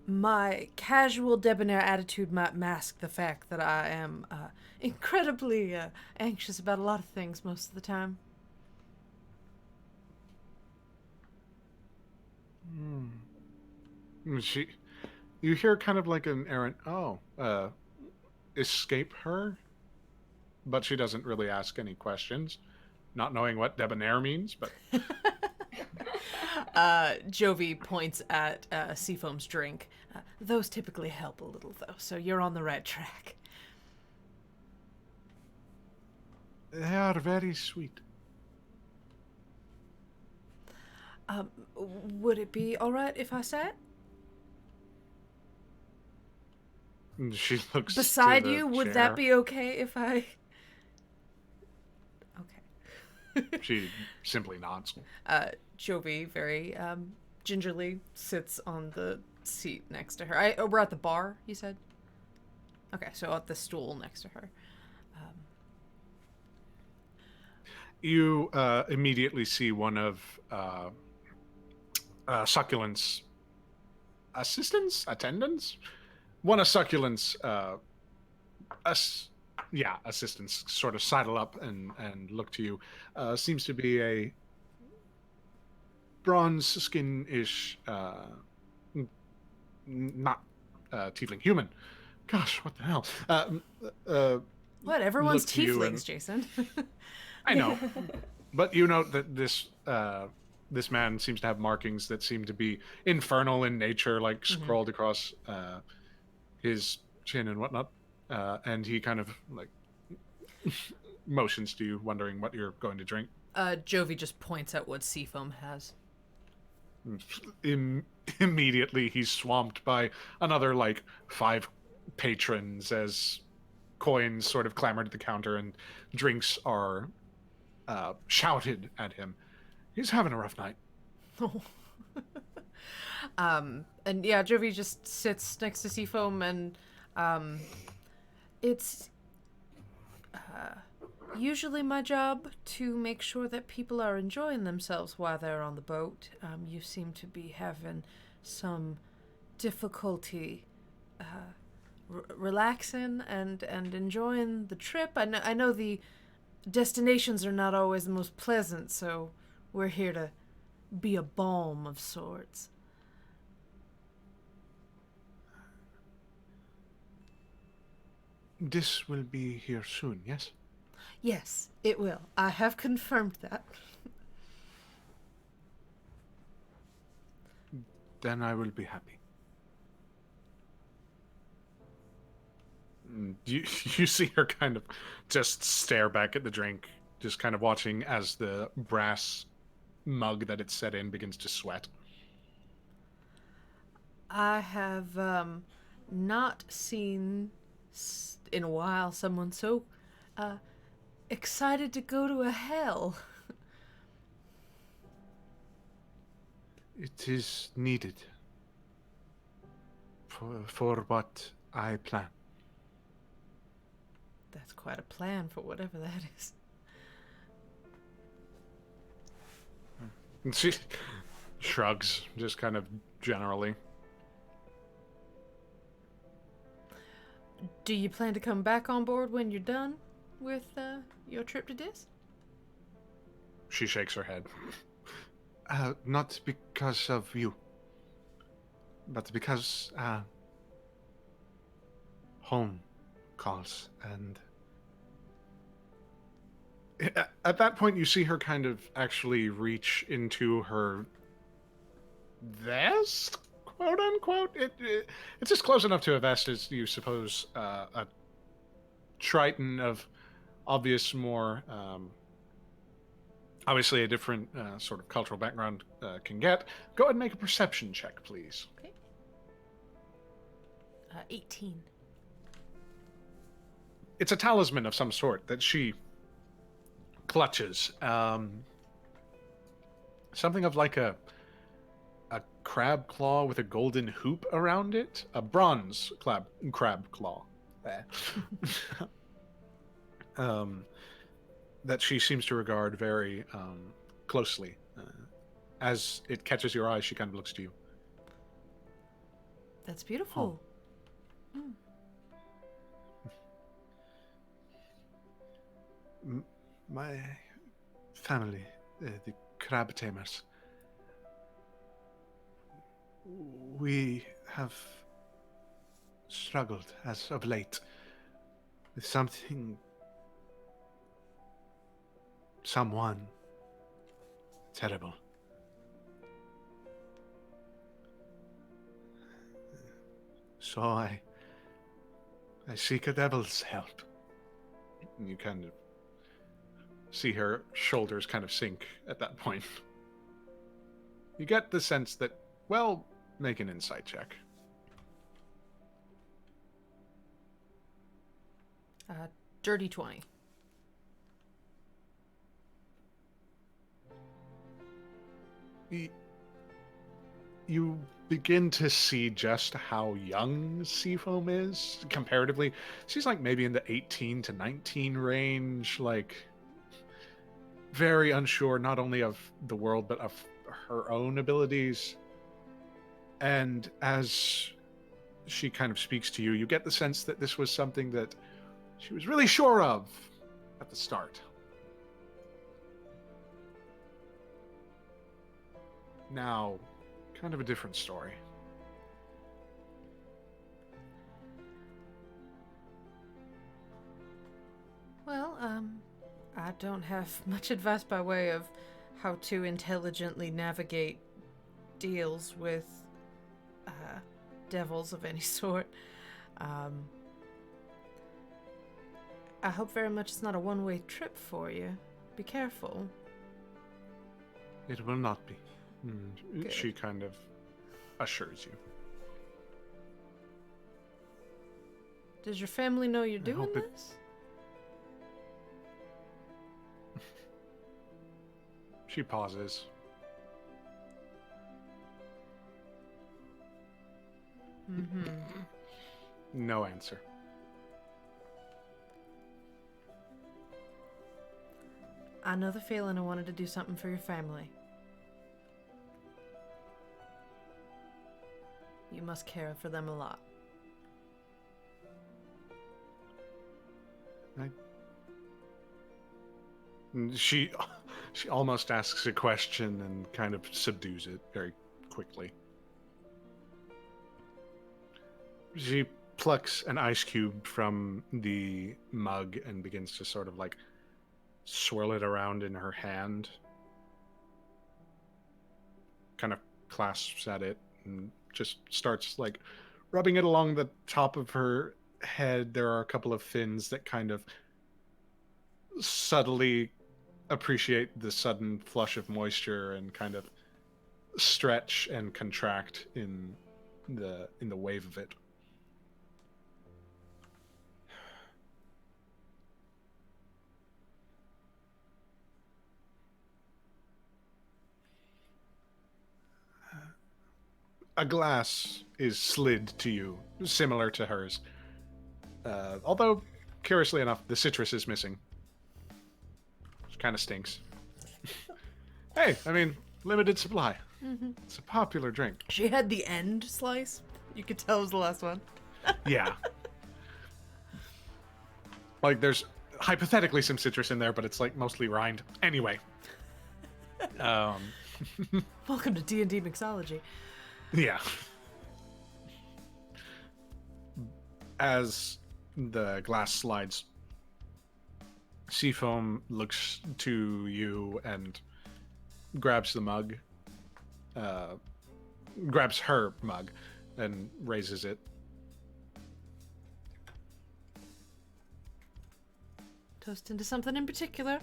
My casual debonair attitude might mask the fact that I am incredibly anxious about a lot of things most of the time. You hear kind of like an errant, escape her, but she doesn't really ask any questions, not knowing what debonair means, but... Jovi points at Seafoam's drink. Those typically help a little, though, so you're on the right track. They are very sweet. Would it be alright if I sat? She looks Beside to the you, would chair. that be okay if I... Okay. She simply nods. Jovi very gingerly sits on the seat next to her. We're at the bar, you said? Okay, so at the stool next to her. You immediately see one of Succulent's attendants? One of Succulent's assistants sort of sidle up and look to you. Seems to be a bronze skin-ish, not tiefling, human. Gosh, what the hell? What? Everyone's look to you tieflings, and- Jason. I know, but you note that this man seems to have markings that seem to be infernal in nature, like scrawled across his chin and whatnot. And he kind of like motions to you, wondering what you're going to drink. Jovi just points at what Seafoam has. Immediately, he's swamped by another like 5 patrons as coins sort of clamor at the counter and drinks are shouted at him. He's having a rough night. And yeah, Jovi just sits next to Seafoam, and it's usually my job to make sure that people are enjoying themselves while they're on the boat. You seem to be having some difficulty relaxing and enjoying the trip. I know the destinations are not always the most pleasant, so we're here to be a balm of sorts. This will be here soon, yes? Yes, it will. I have confirmed that. Then I will be happy. You, you see her kind of just stare back at the drink, just kind of watching as the brass mug that it's set in begins to sweat. I have not seen in a while someone so excited to go to a hell. It is needed for what I plan. That's quite a plan for whatever that is. And she shrugs, just kind of generally. Do you plan to come back on board when you're done with your trip to Dis? She shakes her head. Not because of you, but because home calls. And at that point, you see her kind of actually reach into her vest, quote unquote. It's just close enough to a vest as you suppose a Triton of obvious more. Obviously, a different sort of cultural background can get. Go ahead and make a perception check, please. Okay. 18. It's a talisman of some sort that she clutches. Something of like a crab claw with a golden hoop around it. A bronze crab claw. There. That she seems to regard very closely. As it catches your eye, she kind of looks to you. That's beautiful. My family, the crab tamers, we have struggled as of late with someone terrible. So I seek a devil's help. And you kind of see her shoulders kind of sink at that point. You get the sense that, well, make an insight check. Dirty 20. You begin to see just how young Seafoam is comparatively. She's like maybe in the 18 to 19 range, like very unsure not only of the world but of her own abilities. And as she kind of speaks to you, you get the sense that this was something that she was really sure of at the start. Now, kind of a different story. Well, I don't have much advice by way of how to intelligently navigate deals with devils of any sort. I hope very much it's not a one-way trip for you. Be careful. It will not be. Good. She kind of assures you. Does your family know you're doing hope it- this? She pauses. Mm-hmm. No answer. I know the feeling. I wanted to do something for your family. You must care for them a lot. And she almost asks a question and kind of subdues it very quickly. She plucks an ice cube from the mug and begins to sort of like swirl it around in her hand. Kind of clasps at it and just starts like rubbing it along the top of her head. There are a couple of fins that kind of subtly appreciate the sudden flush of moisture and kind of stretch and contract in the wave of it. A glass is slid to you, similar to hers. Although, curiously enough, the citrus is missing. Which kind of stinks. Hey, I mean, limited supply. Mm-hmm. It's a popular drink. She had the end slice. You could tell it was the last one. Yeah. Like, there's hypothetically some citrus in there, but it's, like, mostly rind. Anyway. Welcome to D&D Mixology. Yeah. As the glass slides, Seafoam looks to you and grabs the mug, grabs her mug and raises it. Toast into something in particular.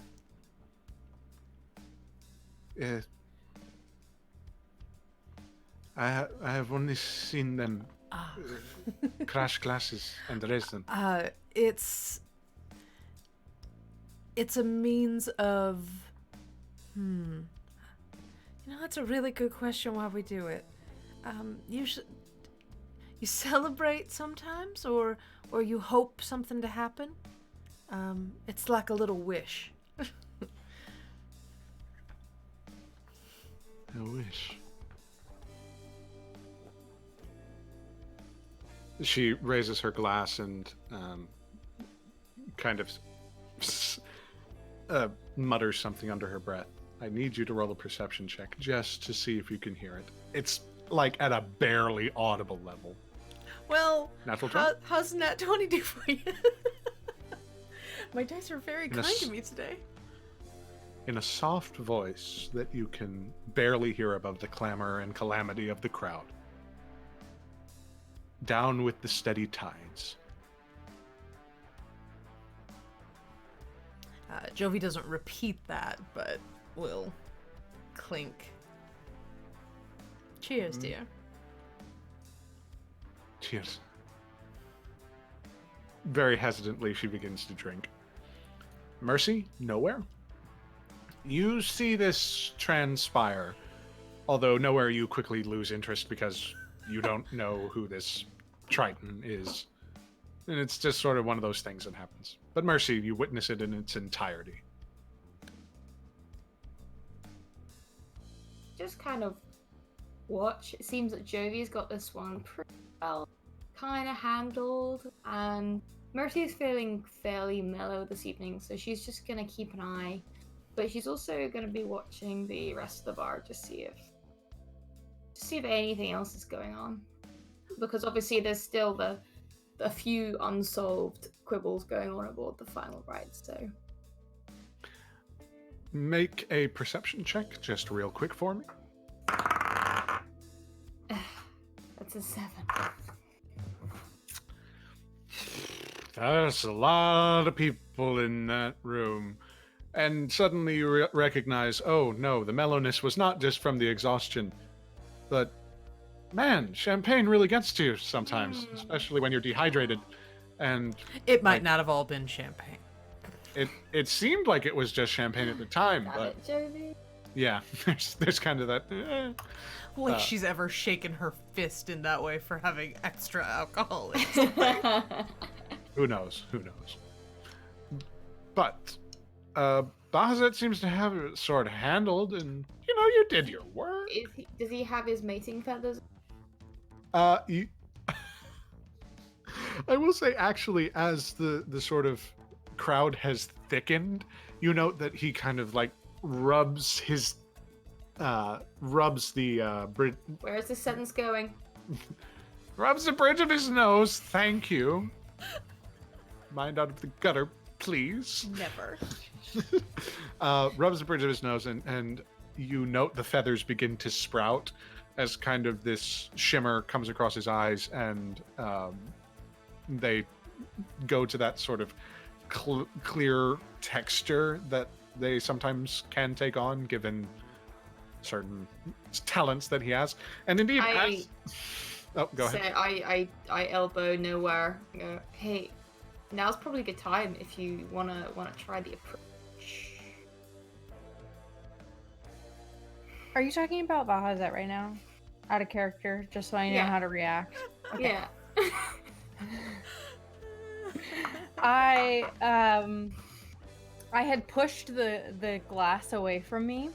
I have only seen them crash glasses and raise them. It's a means of you know, that's a really good question why we do it. You celebrate sometimes or you hope something to happen. It's like a little wish. A wish. She raises her glass and kind of mutters something under her breath. I need you to roll a perception check just to see if you can hear it. It's like at a barely audible level. Well, Natural 20? how's Nat 20 do for you? My dice are very kind to me today. In a soft voice that you can barely hear above the clamor and calamity of the crowd. Down with the steady tides. Jovi doesn't repeat that, but will clink. Cheers, dear. Cheers. Very hesitantly, she begins to drink. Mercy, nowhere. You see this transpire, although nowhere you quickly lose interest because you don't know who this Triton is. And it's just sort of one of those things that happens. But Mercy, you witness it in its entirety. Just kind of watch. It seems that Jovi's got this one pretty well kind of handled, and Mercy is feeling fairly mellow this evening, so she's just gonna keep an eye. But she's also gonna be watching the rest of the bar to see if anything else is going on, because obviously there's still a few unsolved quibbles going on aboard the final ride. So Make a perception check, just real quick for me. that's a 7. There's a lot of people in that room. And suddenly you recognize, oh no, the mellowness was not just from the exhaustion, but man, champagne really gets to you sometimes, especially when you're dehydrated. And It might not have all been champagne. it seemed like it was just champagne at the time, Got but it, Jovi? yeah, there's kind of that. Like she's ever shaken her fist in that way for having extra alcohol. Who knows? But Bahazet seems to have it sort of handled, and you did your work. Does he have his mating feathers? I will say, actually, as the sort of crowd has thickened, you note that he kind of like rubs the bridge. Where is this sentence going? Rubs the bridge of his nose. Thank you. Mind out of the gutter, please. Never. Rubs the bridge of his nose, and you note the feathers begin to sprout as kind of this shimmer comes across his eyes, and they go to that sort of clear texture that they sometimes can take on, given certain talents that he has. And indeed, oh, go ahead. I elbow nowhere. I go, hey, now's probably a good time if you wanna try the approach. Are you talking about Bahazet right now? Out of character, just so I know Yeah. how to react. Yeah. I had pushed the glass away from me,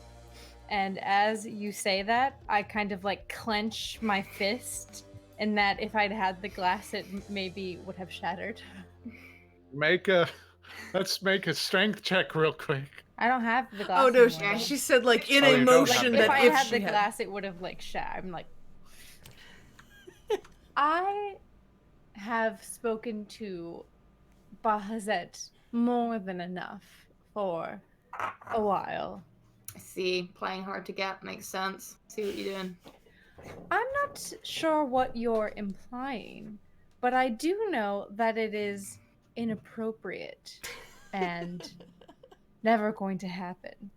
and as you say that, I kind of like clench my fist, and that if I'd had the glass, it maybe would have shattered. Let's make a strength check real quick. I don't have the glass. Oh no, anymore. she said like in Oh, you don't emotion have Like, the that if I if had she the had. glass, it would have like shattered. I'm like, I have spoken to Bahazet more than enough for a while. I see. Playing hard to get makes sense. See what you're doing. I'm not sure what you're implying, but I do know that it is inappropriate and never going to happen.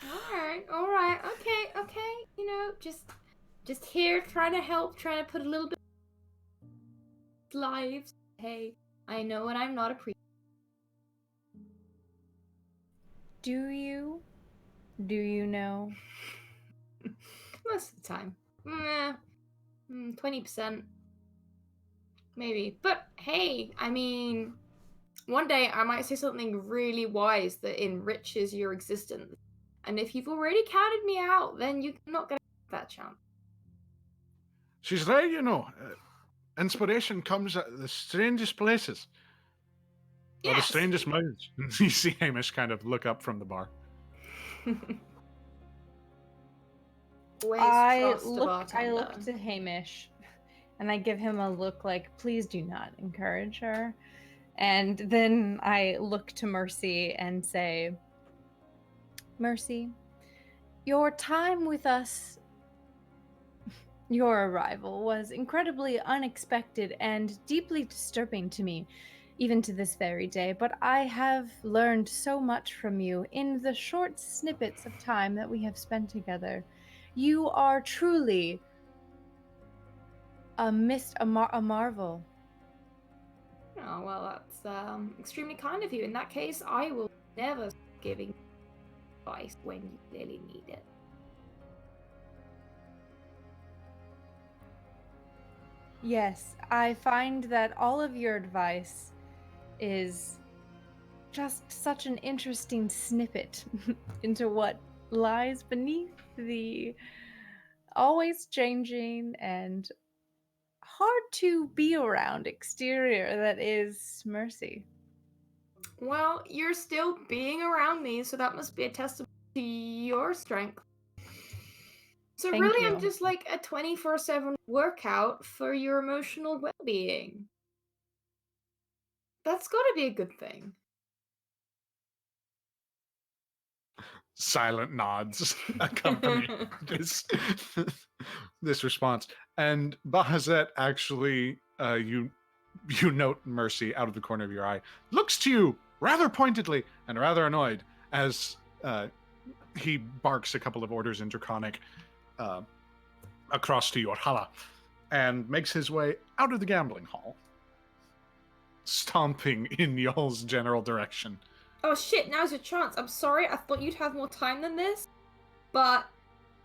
All right, okay. You know, just here trying to help, trying to put a little bit of lives. Hey, I know when I'm not a priest. Do you? Do you know? Most of the time. 20%. Maybe. But hey, I mean, one day I might say something really wise that enriches your existence. And if you've already counted me out, then you're not going to have that chance. She's right, you know. Inspiration comes at the strangest places. Or the Yes. strangest moods. You see Hamish kind of look up from the bar. Always I trust a look bartender. to Hamish and I give him a look like, please do not encourage her. And then I look to Mercy and say, Mercy, your time with us, your arrival was incredibly unexpected and deeply disturbing to me, even to this very day. But I have learned so much from you in the short snippets of time that we have spent together. You are truly a marvel. Oh, well, that's extremely kind of you. In that case, I will never stop giving advice when you really need it. Yes, I find that all of your advice is just such an interesting snippet into what lies beneath the always changing and hard to be around exterior that is Mercy. Well, you're still being around me, so that must be a testament to your strength. So Thank really, you. I'm just like a 24/7 workout for your emotional well-being. That's got to be a good thing. Silent nods accompany this this response. And Bahazet actually, you note Mercy out of the corner of your eye, looks to you rather pointedly and rather annoyed as he barks a couple of orders in Draconic across to your hala and makes his way out of the gambling hall, stomping in y'all's general direction. Oh shit, now's your chance. I'm sorry, I thought you'd have more time than this. But,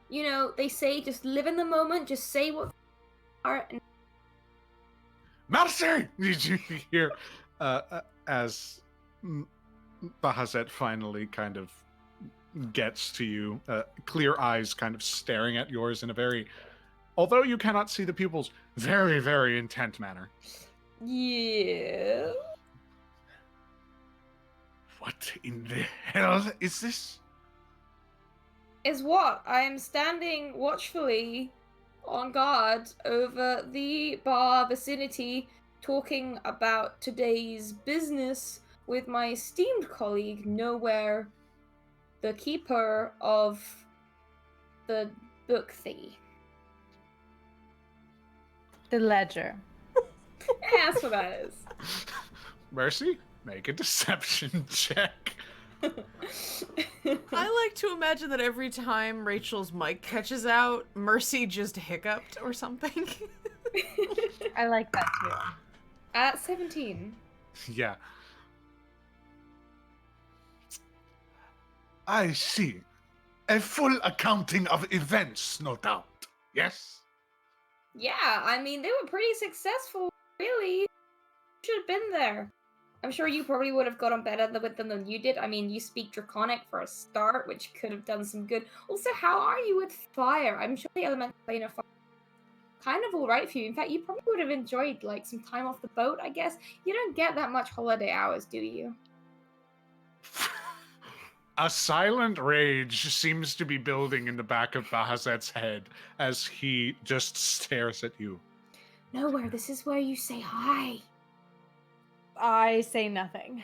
you know, they say just live in the moment, just say what are and Mercy! Did you hear as Bahazet finally kind of gets to you, clear eyes kind of staring at yours in a very, although you cannot see the pupils, very, very intent manner. yeah. What in the hell is this? Is what? I am standing watchfully on guard over the bar vicinity, talking about today's business with my esteemed colleague, Nowhere, the keeper of the book thingy. The ledger. That's what that is. Mercy, make a deception check. I like to imagine that every time Rachel's mic catches out, Mercy just hiccuped or something. I like that too. At 17. Yeah. I see. A full accounting of events, no doubt. Yes? Yeah, I mean, they were pretty successful, really. Should have been there. I'm sure you probably would have gotten better with them than you did. I mean, you speak Draconic for a start, which could have done some good. Also, how are you with fire? I'm sure the elemental plane of fire kind of alright for you. In fact, you probably would have enjoyed, like, some time off the boat, I guess. You don't get that much holiday hours, do you? A silent rage seems to be building in the back of Bahazet's head as he just stares at you. Nowhere, this is where you say hi. I say nothing.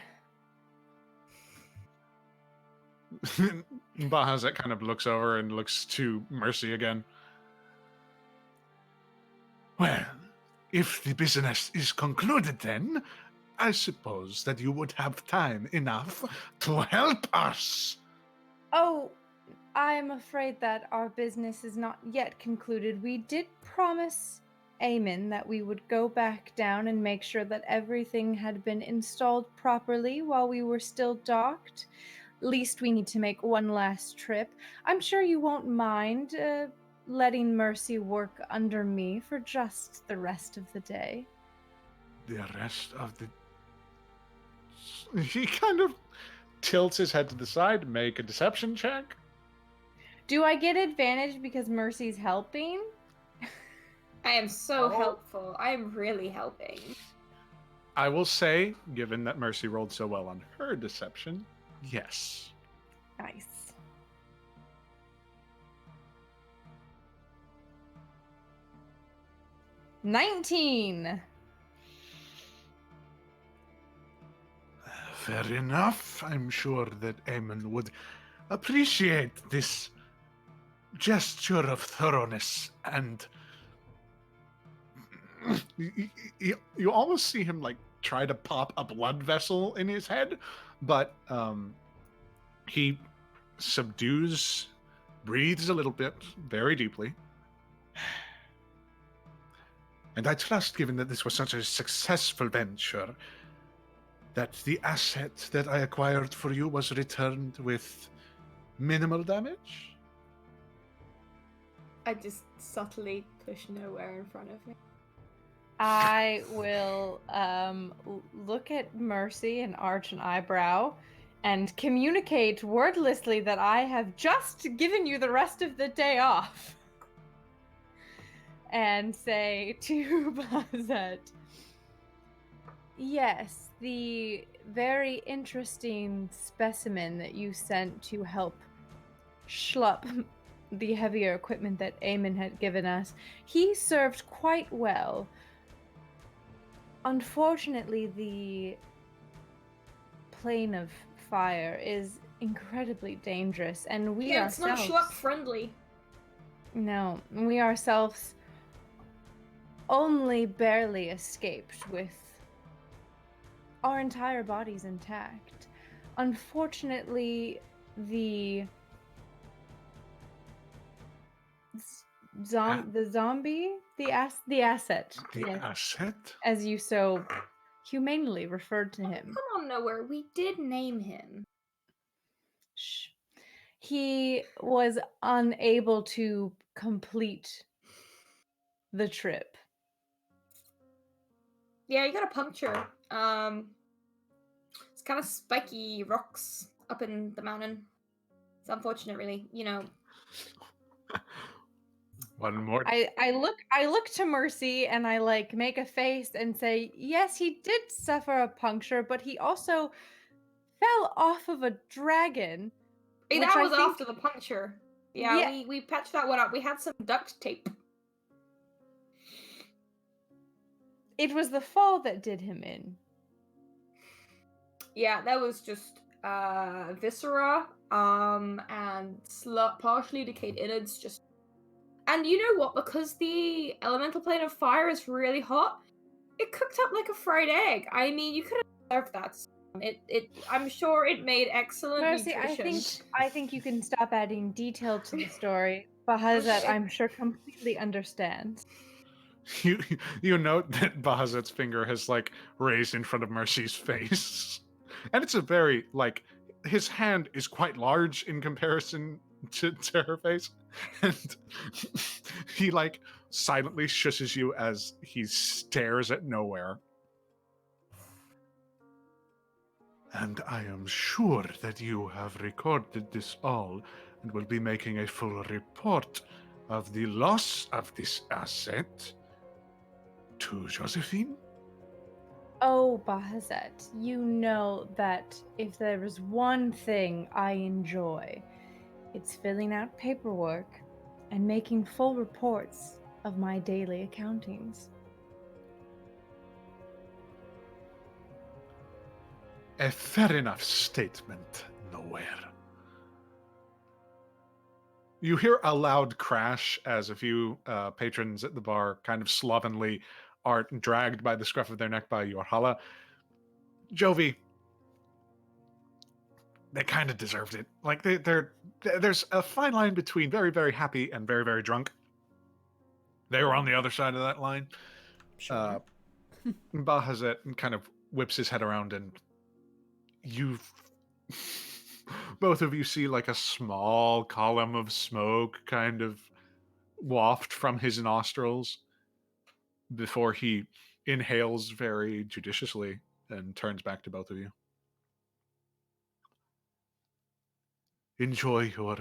Bahazet kind of looks over and looks to Mercy again. Well, if the business is concluded then, I suppose that you would have time enough to help us. Oh, I'm afraid that our business is not yet concluded. We did promise Eamon that we would go back down and make sure that everything had been installed properly while we were still docked. Least we need to make one last trip. I'm sure you won't mind letting Mercy work under me for just the rest of the day. The rest of the... He kind of tilts his head to the side. Make a deception check. Do I get advantage because Mercy's helping? I am so helpful. I am really helping. I will say, given that Mercy rolled so well on her deception, yes. Nice. $19. Fair enough. I'm sure that Eamon would appreciate this gesture of thoroughness, and you almost see him like try to pop a blood vessel in his head, but he subdues, breathes a little bit, very deeply. And I trust, given that this was such a successful venture, that the asset that I acquired for you was returned with minimal damage? I just subtly push Nowhere in front of me. I will look at Mercy and arch an eyebrow and communicate wordlessly that I have just given you the rest of the day off. And say to Bazet, yes, the very interesting specimen that you sent to help schlup the heavier equipment that Eamon had given us, he served quite well. Unfortunately, the plane of fire is incredibly dangerous, and we Yeah, it's not ourselves... schluck friendly. No, we ourselves only barely escaped with our entire bodies intact. Unfortunately, the zombie, the asset, The yes, asset? as you so humanely referred to him. Come on, Nowhere. We did name him. Shh. He was unable to complete the trip. Yeah, you got a puncture. It's kind of spiky rocks up in the mountain. It's unfortunate, really. You know. One more. I look to Mercy and I like make a face and say, yes, he did suffer a puncture, but he also fell off of a dragon. Hey, which that I was think- after the puncture. Yeah, Yeah. we patched that one up. We had some duct tape. It was the fall that did him in. Yeah, that was just viscera, and partially decayed innards. Just, and you know what? Because the elemental plane of fire is really hot, it cooked up like a fried egg. I mean, you could have served that. I'm sure it made excellent Mercy, nutrition. I think you can stop adding detail to the story. Bahazet, I'm sure, completely understands. You note that Bahazet's finger has like raised in front of Mercy's face, and it's a very like his hand is quite large in comparison to her face, and he like silently shushes you as he stares at nowhere. And I am sure that you have recorded this all and will be making a full report of the loss of this asset to Josephine? Oh, Bahazet, you know that if there is one thing I enjoy, it's filling out paperwork and making full reports of my daily accountings. A fair enough statement, nowhere. You hear a loud crash as a few patrons at the bar kind of slovenly are dragged by the scruff of their neck by Yorhala. Jovi, they kind of deserved it. Like there's a fine line between very, very happy and very, very drunk. They were on the other side of that line. Sure. Bahazet kind of whips his head around, and you both of you see like a small column of smoke kind of waft from his nostrils before he inhales very judiciously and turns back to both of you. Enjoy your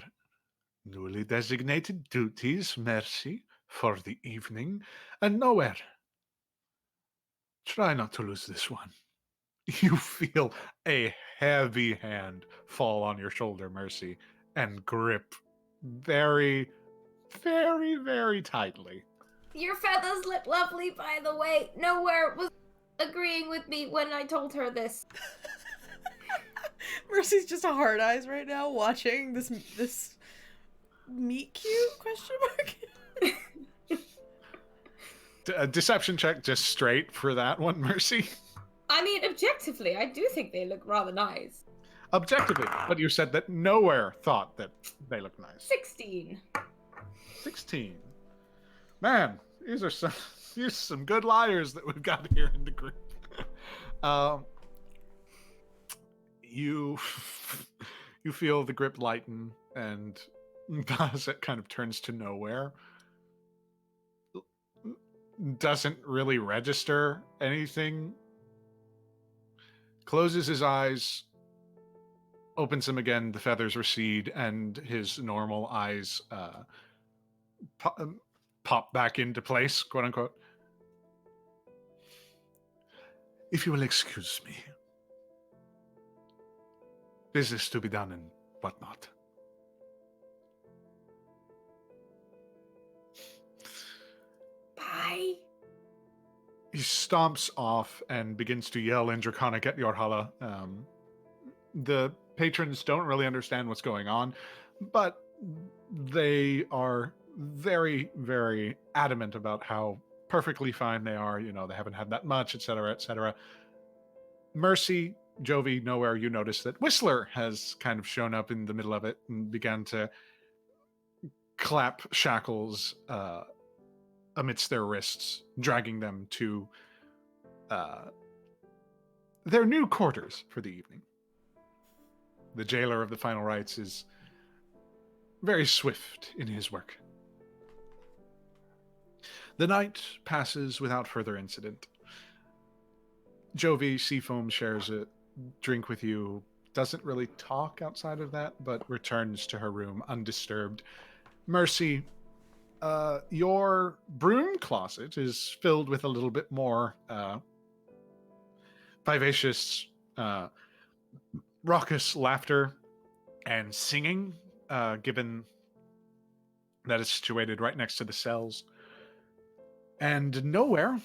newly designated duties, Mercy, for the evening, and nowhere. Try not to lose this one. You feel a heavy hand fall on your shoulder, Mercy, and grip very, very, very tightly. Your feathers look lovely, by the way. Nowhere was agreeing with me when I told her this. Mercy's just a hard eyes right now, watching this meet cute question mark. A deception check just straight for that one, Mercy. I mean, objectively, I do think they look rather nice. Objectively, but you said that nowhere thought that they look nice. 16. 16. Man, these are some good liars that we've got here in the group. You feel the grip lighten, and it kind of turns to nowhere. Doesn't really register anything. Closes his eyes, opens them again, the feathers recede, and his normal eyes pop back into place, quote unquote. If you will excuse me. Business to be done and whatnot. Bye. He stomps off and begins to yell in Draconic at Yorhala. The patrons don't really understand what's going on, but they are very, very adamant about how perfectly fine they are. You know, they haven't had that much, etc., etc. Mercy, Jovi, nowhere, you notice that Whistler has kind of shown up in the middle of it and began to clap shackles amidst their wrists, dragging them to their new quarters for the evening. The jailer of the Final Rites is very swift in his work. The night passes without further incident. Jovi Seafoam shares a drink with you, doesn't really talk outside of that, but returns to her room undisturbed. Mercy, your broom closet is filled with a little bit more vivacious raucous laughter and singing, given that it's situated right next to the cells. And nowhere,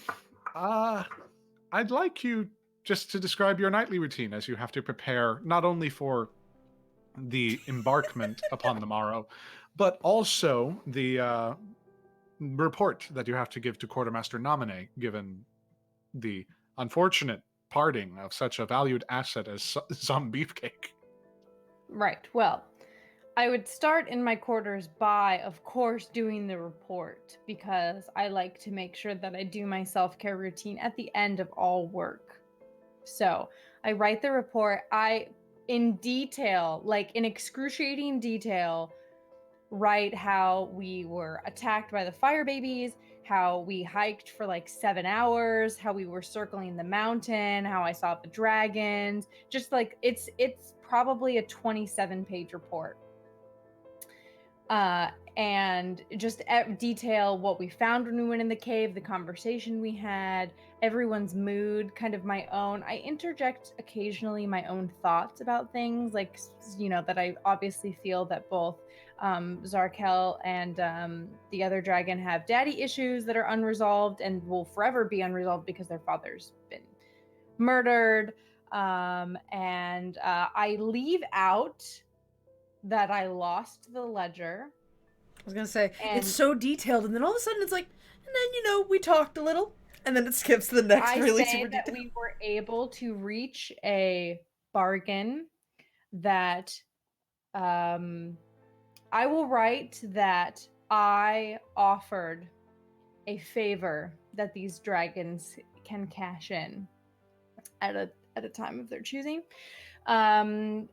I'd like you just to describe your nightly routine, as you have to prepare not only for the embarkment upon the morrow, but also the report that you have to give to Quartermaster Nominee, given the unfortunate parting of such a valued asset as some beefcake. Right. Well, I would start in my quarters by, of course, doing the report, because I like to make sure that I do my self-care routine at the end of all work. So I write the report. In detail, like in excruciating detail, write how we were attacked by the fire babies, how we hiked for like 7 hours, how we were circling the mountain, how I saw the dragons. Just like it's probably a 27-page report. And just detail what we found when we went in the cave, the conversation we had, everyone's mood, kind of my own. I interject occasionally my own thoughts about things, like, that I obviously feel that both Zarkel and the other dragon have daddy issues that are unresolved and will forever be unresolved because their father's been murdered. And I leave out that I lost the ledger. I was gonna say, it's so detailed, and then all of a sudden it's like, and then, we talked a little, and then it skips to the next really super detailed. I say that we were able to reach a bargain that, I will write that I offered a favor that these dragons can cash in at a time of their choosing. And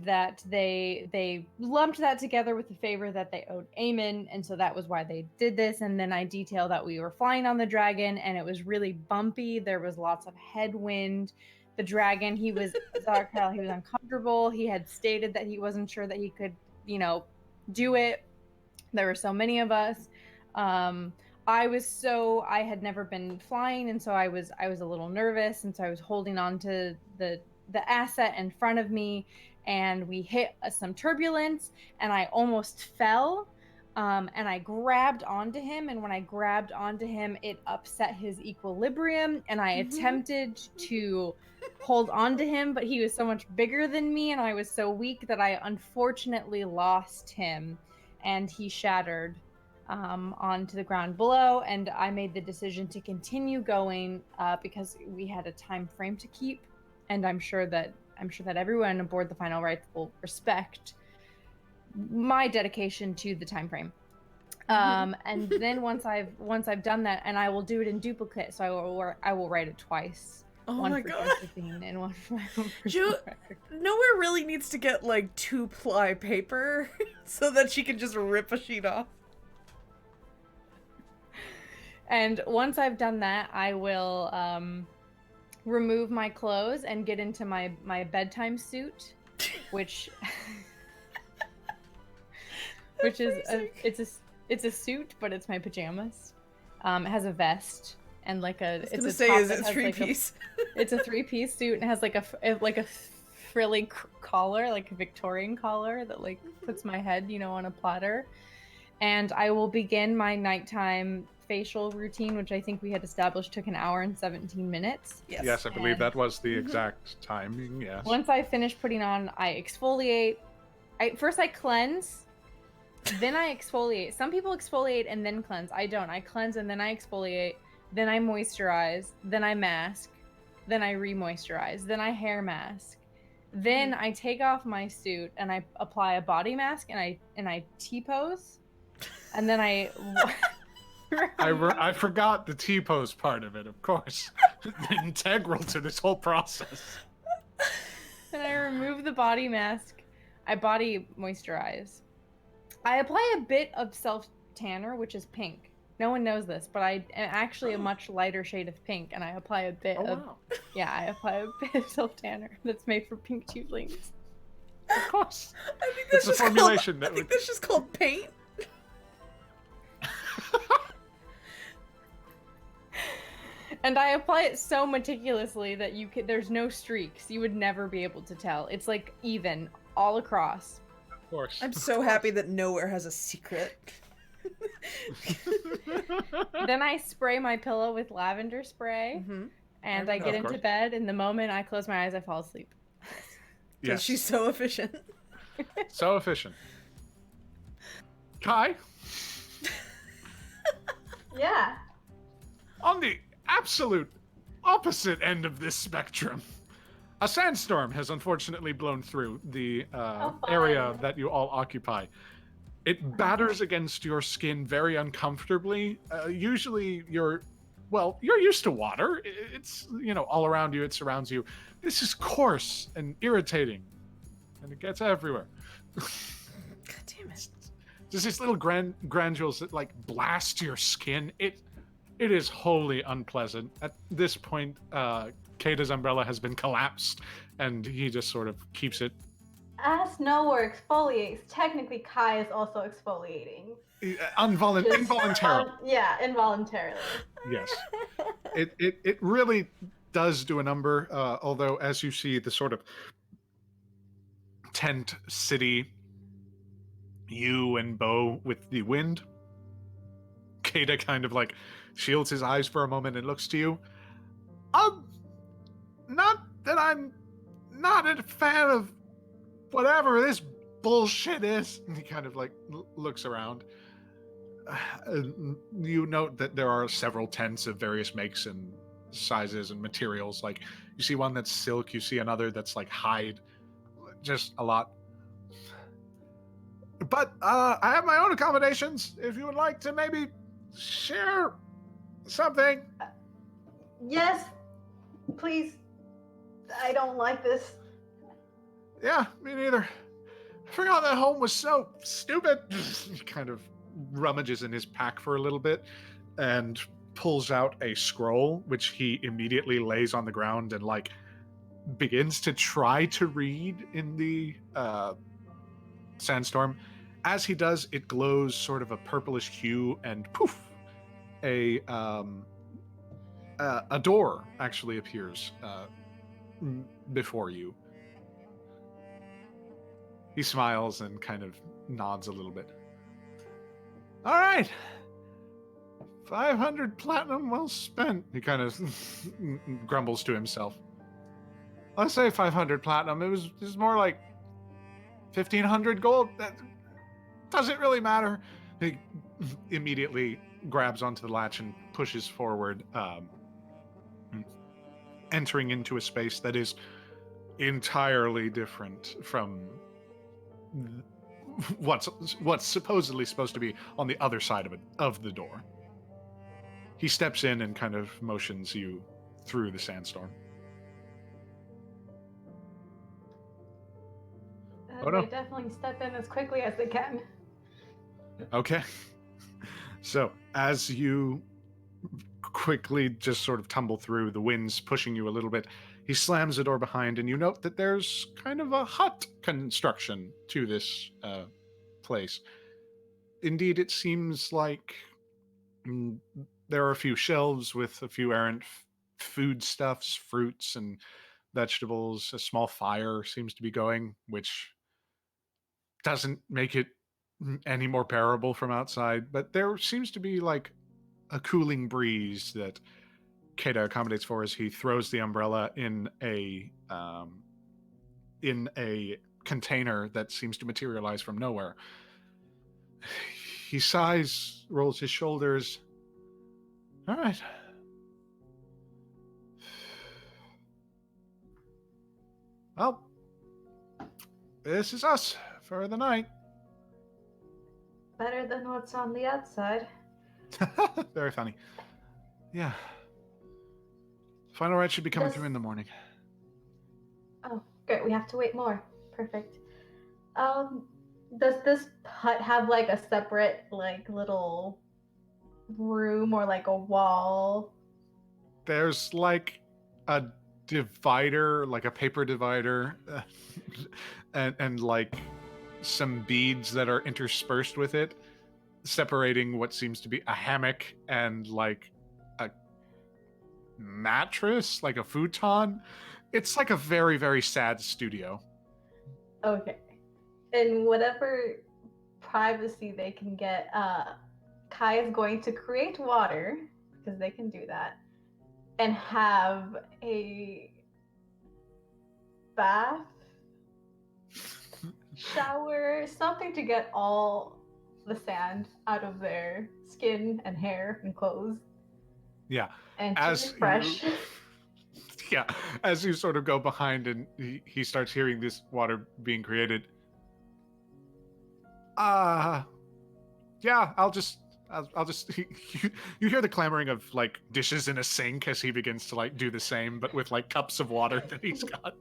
that they lumped that together with the favor that they owed Aemon, and so that was why they did this. And then I detail that we were flying on the dragon, and it was really bumpy. There was lots of headwind. The dragon, Zarkel, he was uncomfortable. He had stated that he wasn't sure that he could, do it. There were so many of us. I had never been flying, and so I was a little nervous, and so I was holding on to the asset in front of me, and we hit some turbulence, and I almost fell, and I grabbed onto him, and when I grabbed onto him, it upset his equilibrium, and I attempted to hold onto him, but he was so much bigger than me, and I was so weak that I unfortunately lost him, and he shattered onto the ground below, and I made the decision to continue going because we had a time frame to keep. And I'm sure that everyone aboard the Final Rites will respect my dedication to the time frame. And then once I've done that, and I will do it in duplicate, so I will write it twice. Oh one my for god! Josephine and one for my own Nowhere really needs to get like 2-ply paper so that she can just rip a sheet off. And once I've done that, I will remove my clothes and get into my bedtime suit, which is it's a suit, but it's my pajamas. It has a vest and like a. Is it 3-piece? It's a 3-piece suit and has like a frilly collar, like a Victorian collar that like puts my head, on a platter. And I will begin my nighttime facial routine, which I think we had established took 1 hour and 17 minutes. Yes, I believe that was the exact timing, yes. Once I finish putting on, I exfoliate. First I cleanse, then I exfoliate. Some people exfoliate and then cleanse. I don't. I cleanse and then I exfoliate, then I moisturize, then I mask, then I re-moisturize, then I hair mask. Then I take off my suit and I apply a body mask and I T-pose. And then I forgot the T-pose part of it, of course. Integral to this whole process. Then I remove the body mask. I body moisturize. I apply a bit of self-tanner, which is pink. No one knows this, but I am actually a much lighter shade of pink, and I apply a bit I apply a bit of self-tanner that's made for pink tieflings. Of course. I think that's just formulation. I think that's just called paint. And I apply it so meticulously that there's no streaks. You would never be able to tell. It's like even all across. Of course. I'm so happy that nowhere has a secret. Then I spray my pillow with lavender spray, and I get into bed, and the moment I close my eyes, I fall asleep. Because she's so efficient. So efficient. Kai? Yeah. On the absolute opposite end of this spectrum, a sandstorm has unfortunately blown through the area that you all occupy. It batters against your skin very uncomfortably. Usually you're used to water. It's, all around you, it surrounds you. This is coarse and irritating, and it gets everywhere. God damn it. Just these little granules that, like, blast your skin. It is wholly unpleasant. At this point, Kata's umbrella has been collapsed, and he just sort of keeps it. As Nowhere exfoliates, technically Kai is also exfoliating. Involuntarily. Yeah, involuntarily. Yes. It really does do a number, although as you see the sort of tent city, you and Bo with the wind, Kata kind of like shields his eyes for a moment and looks to you. Not that I'm not a fan of whatever this bullshit is. And he kind of like looks around. You note that there are several tents of various makes and sizes and materials. Like, you see one that's silk, you see another that's like hide, just a lot. But I have my own accommodations. If you would like to maybe share something. Yes, please. I don't like this. Yeah, me neither. I forgot that home was so stupid. He kind of rummages in his pack for a little bit and pulls out a scroll, which he immediately lays on the ground and like begins to try to read in the sandstorm. As he does, it glows sort of a purplish hue, and poof, a door actually appears before you. He smiles and kind of nods a little bit. All right. 500 platinum well spent. He kind of grumbles to himself. Let's say 500 platinum. It was more like 1,500 gold. That doesn't really matter. He immediately grabs onto the latch and pushes forward, entering into a space that is entirely different from what's supposedly supposed to be on the other side of the door. He steps in and kind of motions you through the sandstorm. They definitely step in as quickly as they can. Okay. So as you quickly just sort of tumble through, the wind's pushing you a little bit, he slams the door behind, and you note that there's kind of a hut construction to this place. Indeed, it seems like there are a few shelves with a few errant foodstuffs, fruits and vegetables. A small fire seems to be going, which doesn't make it any more bearable from outside, but there seems to be like a cooling breeze that Kata accommodates for as he throws the umbrella in a container that seems to materialize from nowhere. He sighs, rolls his shoulders. All right. Well, this is us for the night. Better than what's on the outside. Very funny. Yeah. Final ride should be coming through in the morning. Oh, great. We have to wait more. Perfect. Does this hut have like a separate like little room or like a wall? There's like a divider, like a paper divider, and like some beads that are interspersed with it, separating what seems to be a hammock and like a mattress, like a futon. It's like a very, very sad studio. Okay. And whatever privacy they can get, Kai is going to create water, because they can do that, and have a bath, shower, something to get all the sand out of their skin and hair and clothes. Yeah. And to As refresh. Yeah, as you sort of go behind and he starts hearing this water being created. Yeah, I'll just you hear the clamoring of like dishes in a sink as he begins to like do the same, but with like cups of water that he's got.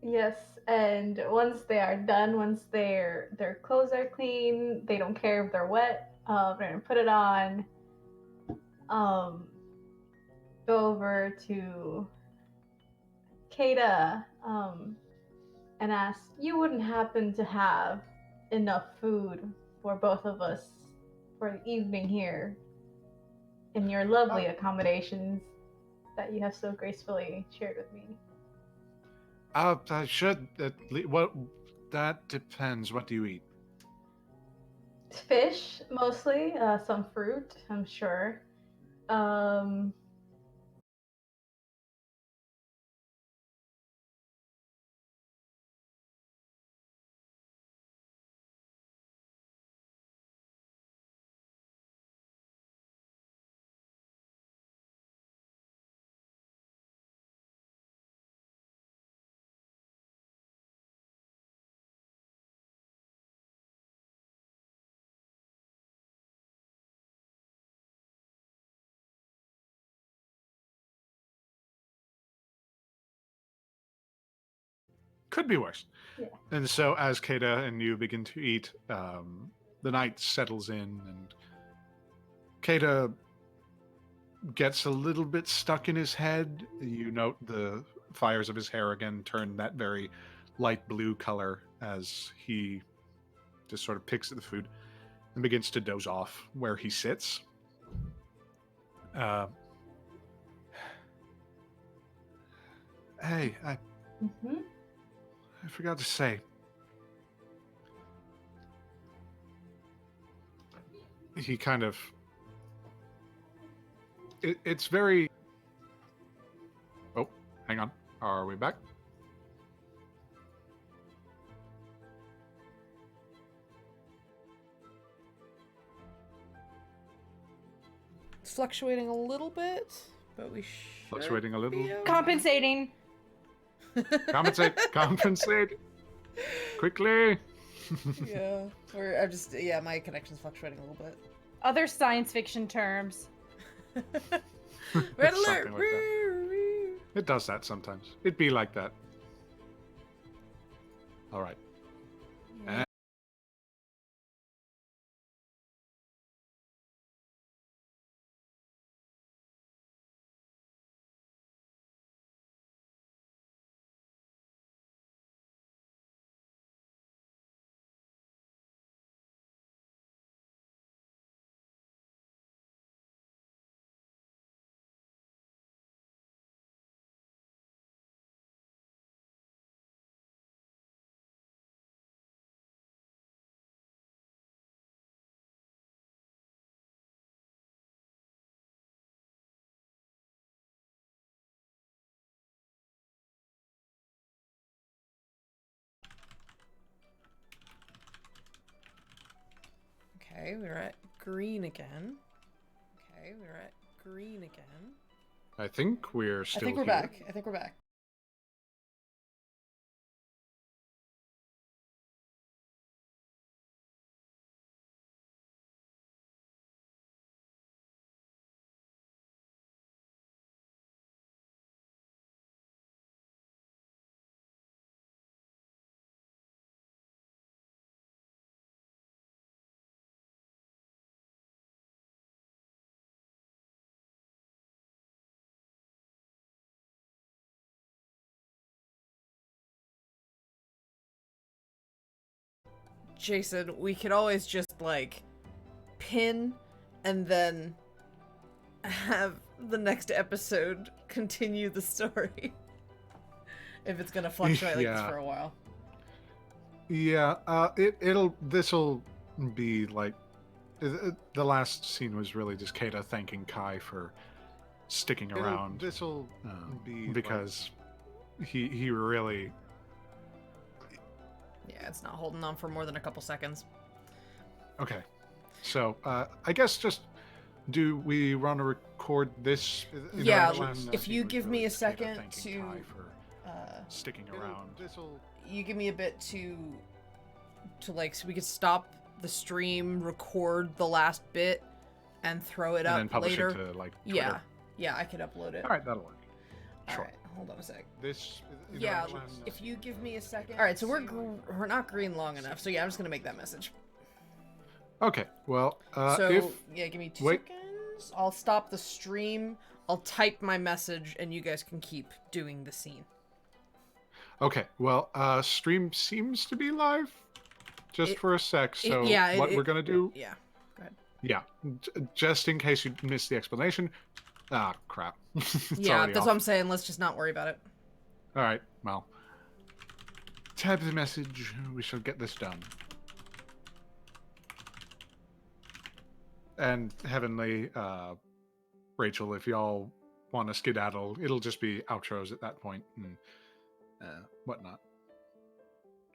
Yes, and once they are done, once their clothes are clean, they don't care if they're wet. They're gonna put it on. Go over to Kata, and ask, you wouldn't happen to have enough food for both of us for the evening here in your lovely accommodations that you have so gracefully shared with me? I should. What? That depends. What do you eat? Fish, mostly. Some fruit, I'm sure. Could be worse. Yeah. And so, as Kata and you begin to eat, the night settles in, and Kata gets a little bit stuck in his head. You note the fires of his hair again turn that very light blue color as he just sort of picks at the food and begins to doze off where he sits. Hey, I forgot to say. He kind of. It's very. Oh, hang on. Are we back? It's fluctuating a little bit, but we should Fluctuating a little. be okay. Compensating. Compensate! Compensate! Quickly! Yeah, my connection's fluctuating a little bit. Other science fiction terms. Red alert! Something like that. It does that sometimes. It'd be like that. All right. Okay, we're at green again. I think we're still I think we're here. back. I think we're back. Jason, we could always just, like, pin and then have the next episode continue the story. If it's gonna fluctuate like this for a while. Yeah, this'll be like, the last scene was really just Kata thanking Kai for sticking around. This'll be because he really. Yeah, it's not holding on for more than a couple seconds. Okay, so I guess just do we want to record this? Yeah, if you give me a second to sticking around. You give me a bit to like, so we could stop the stream, record the last bit, and throw it up and then publish later. it to like Twitter. Yeah, I could upload it. All right, that'll work. Sure. All right, hold on a sec. This. Yeah, if you give me a second. All right, so we're not green long enough. So yeah, I'm just gonna make that message. Okay. Well, yeah, give me 2 seconds. I'll stop the stream. I'll type my message, and you guys can keep doing the scene. Okay. Well, stream seems to be live, just for a sec. So we're gonna do? Yeah. Go ahead. Yeah. Just in case you missed the explanation. Ah, crap. Yeah, that's what I'm saying. Let's just not worry about it. All right. Well, type the message. We shall get this done. And Heavenly, Rachel, if y'all want to skedaddle, it'll just be outros at that point and whatnot.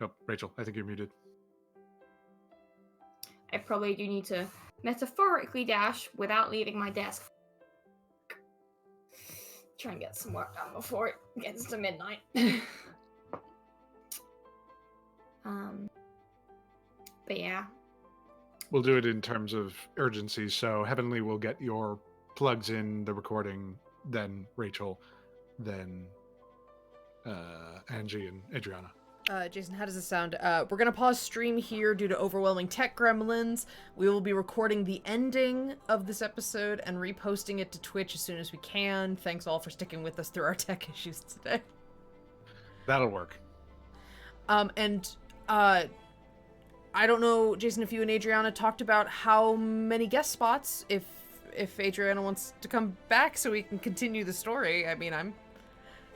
Oh, Rachel, I think you're muted. I probably do need to metaphorically dash without leaving my desk. Try and get some work done before it gets to midnight. But yeah. We'll do it in terms of urgency. So Heavenly will get your plugs in the recording, then Rachel, then Angie and Adriana. Jason, how does this sound? We're gonna pause stream here due to overwhelming tech gremlins. We will be recording the ending of this episode and reposting it to Twitch as soon as we can. Thanks all for sticking with us through our tech issues today. That'll work. I don't know, Jason, if you and Adriana talked about how many guest spots, if Adriana wants to come back so we can continue the story. I mean,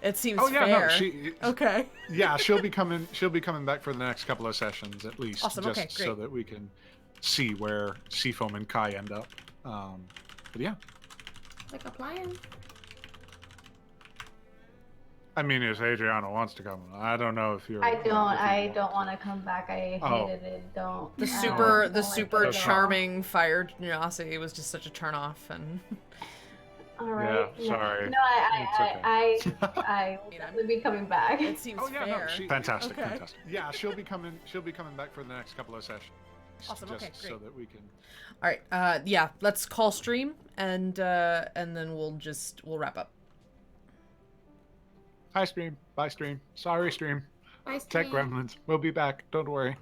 it seems fair. No, okay. Yeah, she'll be coming back for the next couple of sessions at least. Awesome, just okay, great. so that we can see where Seafoam and Kai end up. But yeah. Like a plan. I mean, if Adriana wants to come, I don't know if you're. I don't want to come back. I hated it. Don't. The super like charming fire Genasi was just such a turn off, and. All right. Yeah, sorry. No, I will definitely be coming back. It seems fair. No, fantastic. Yeah, she'll be coming back for the next couple of sessions. Awesome. Okay, great. So that we can. All right. Yeah. Let's call stream, and then we'll wrap up. Hi, stream. Bye, stream. Sorry, stream. Bye, stream. Tech gremlins. We'll be back. Don't worry.